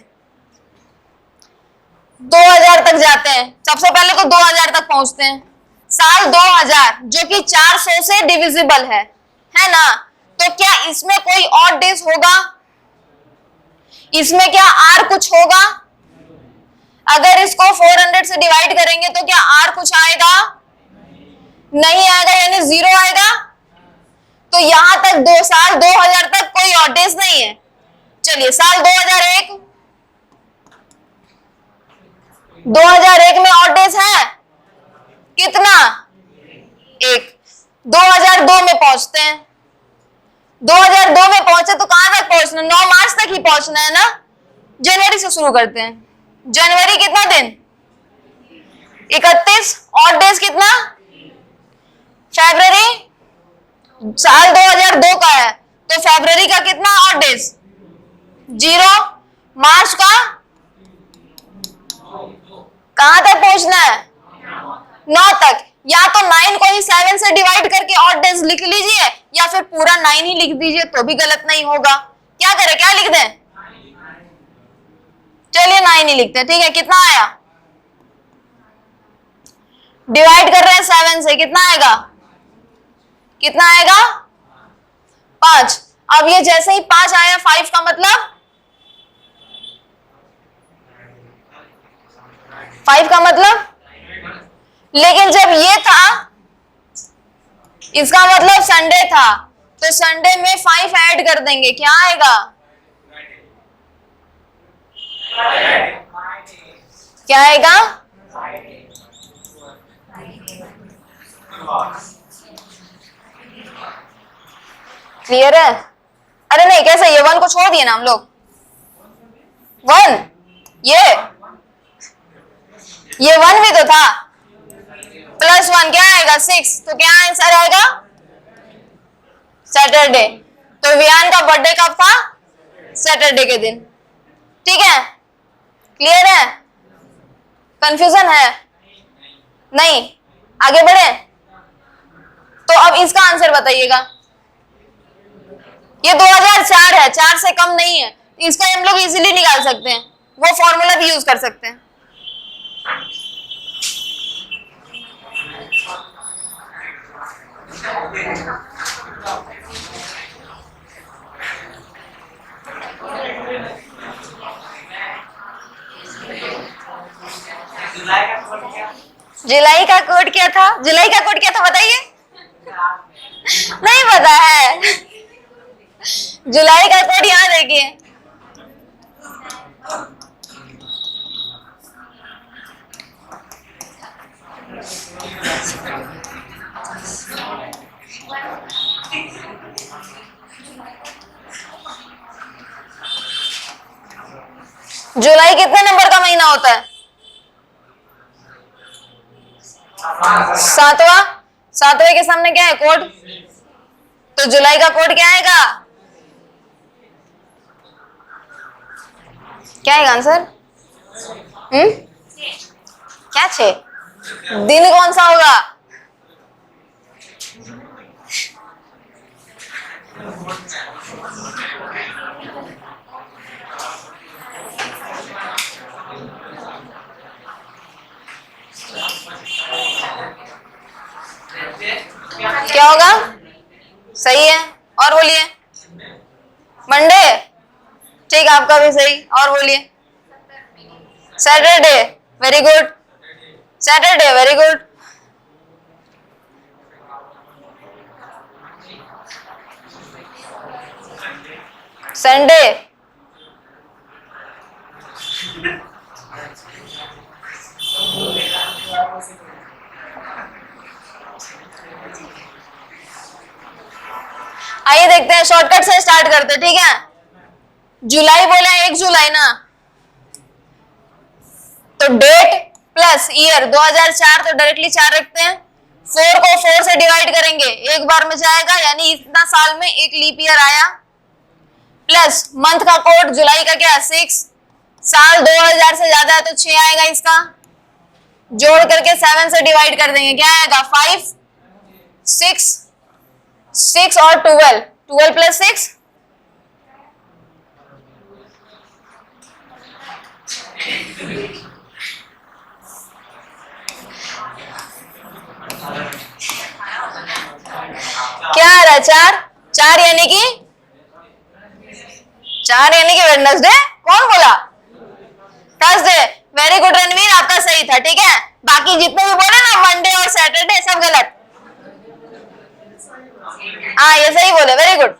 2000 तक जाते हैं। सबसे पहले तो 2000 तक पहुंचते हैं। साल 2000 जो कि 400 से डिविजिबल है ना? तो क्या इसमें कोई ऑड डेज होगा? इसमें क्या आर कुछ होगा? अगर इसको 400 से डिवाइड करेंगे तो क्या आर कुछ आएगा? नहीं आएगा, यानी 0 आएगा। तो यहां तक 2 साल 2000 तक कोई ऑड डेज नहीं है। चलिए, साल 2001 में ऑड डेज है कितना? 1। 2002 में पहुंचते हैं। 2002 में पहुंचे तो कहां तक पहुंचना? 9 मार्च तक ही पहुंचना है ना? जनवरी से शुरू करते हैं। जनवरी कितना दिन? 31। ऑड डेज कितना? फरवरी साल 2002 का है तो फरवरी का कितना ऑड डेज? 0। मार्च का कहां तक पहुंचना है? 9 तक। या तो 9 को ही 7 से डिवाइड करके ऑड डेज लिख लीजिए या फिर पूरा 9 ही लिख दीजिए तो भी गलत नहीं होगा। क्या करें, क्या लिख दें? चलिए 9 ही लिखते हैं। ठीक है, कितना आया? डिवाइड कर रहे हैं 7 से, कितना आएगा? कितना आएगा? 5। अब ये जैसे ही 5 आया, 5 का मतलब 5 का मतलब, लेकिन जब ये था इसका मतलब संडे था तो संडे में 5 ऐड कर देंगे, क्या आएगा? क्या आएगा? क्लियर है? अरे नहीं, कैसे? ये 1 को छोड़ दिए ना हम लोग। 1 ये 1 भी तो था। +1 क्या आएगा? 6। तो क्या आंसर आएगा? सैटरडे। तो वियान का बर्थडे कब था? सैटरडे के दिन। ठीक है, क्लियर है? कंफ्यूजन है? नहीं? आगे बढ़े। तो अब इसका आंसर बताइएगा। ये 2004 है, 4 से कम नहीं है। इसका हम लोग इजीली निकाल सकते हैं, वो फॉर्मूला भी यूज कर सकते हैं। जुलाई का कोड क्या था? जुलाई का कोड क्या था बताइए। नहीं पता है? जुलाई का कोड यहाँ देखिए। जुलाई कितने नंबर का महीना होता है? 7वां। 7वें के सामने क्या है? कोड। तो जुलाई का कोड क्या आएगा? क्या आएगा आंसर? क्या 6? दिन कौन सा होगा? क्या होगा? सही है, और बोलिए। मंडे। ठीक, आपका भी सही, और बोलिए। Saturday. Very good. Saturday, very good. Sunday. आइए देखते हैं, शॉर्टकट से स्टार्ट करते हैं। ठीक है, जुलाई बोला 1 जुलाई ना, तो डेट प्लस ईयर 2004, तो डायरेक्टली 4 रखते हैं। 4 को 4 से डिवाइड करेंगे, एक बार में जाएगा, यानी इतना साल में एक लीप ईयर आया। प्लस मंथ का कोड जुलाई का क्या? 6। साल 2000 से ज्यादा है तो 6 आएगा इसका। जोड़ करके 7 से डिवाइड कर देंगे, क्या आएगा? 5, 6 और 12, 12 प्लस 6, क्या आ रहा है? 4। 4 यानी कि वेडनेसडे। कौन बोला? थर्सडे। वेरी गुड रणवीर, आपका सही था। ठीक है, बाकी जितने भी बोले ना मंडे और सैटरडे, सब गलत। हाँ, ये सही बोले, very good,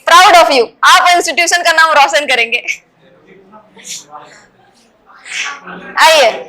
proud of you. आप इंस्टीट्यूशन का नाम रोशन करेंगे। आइए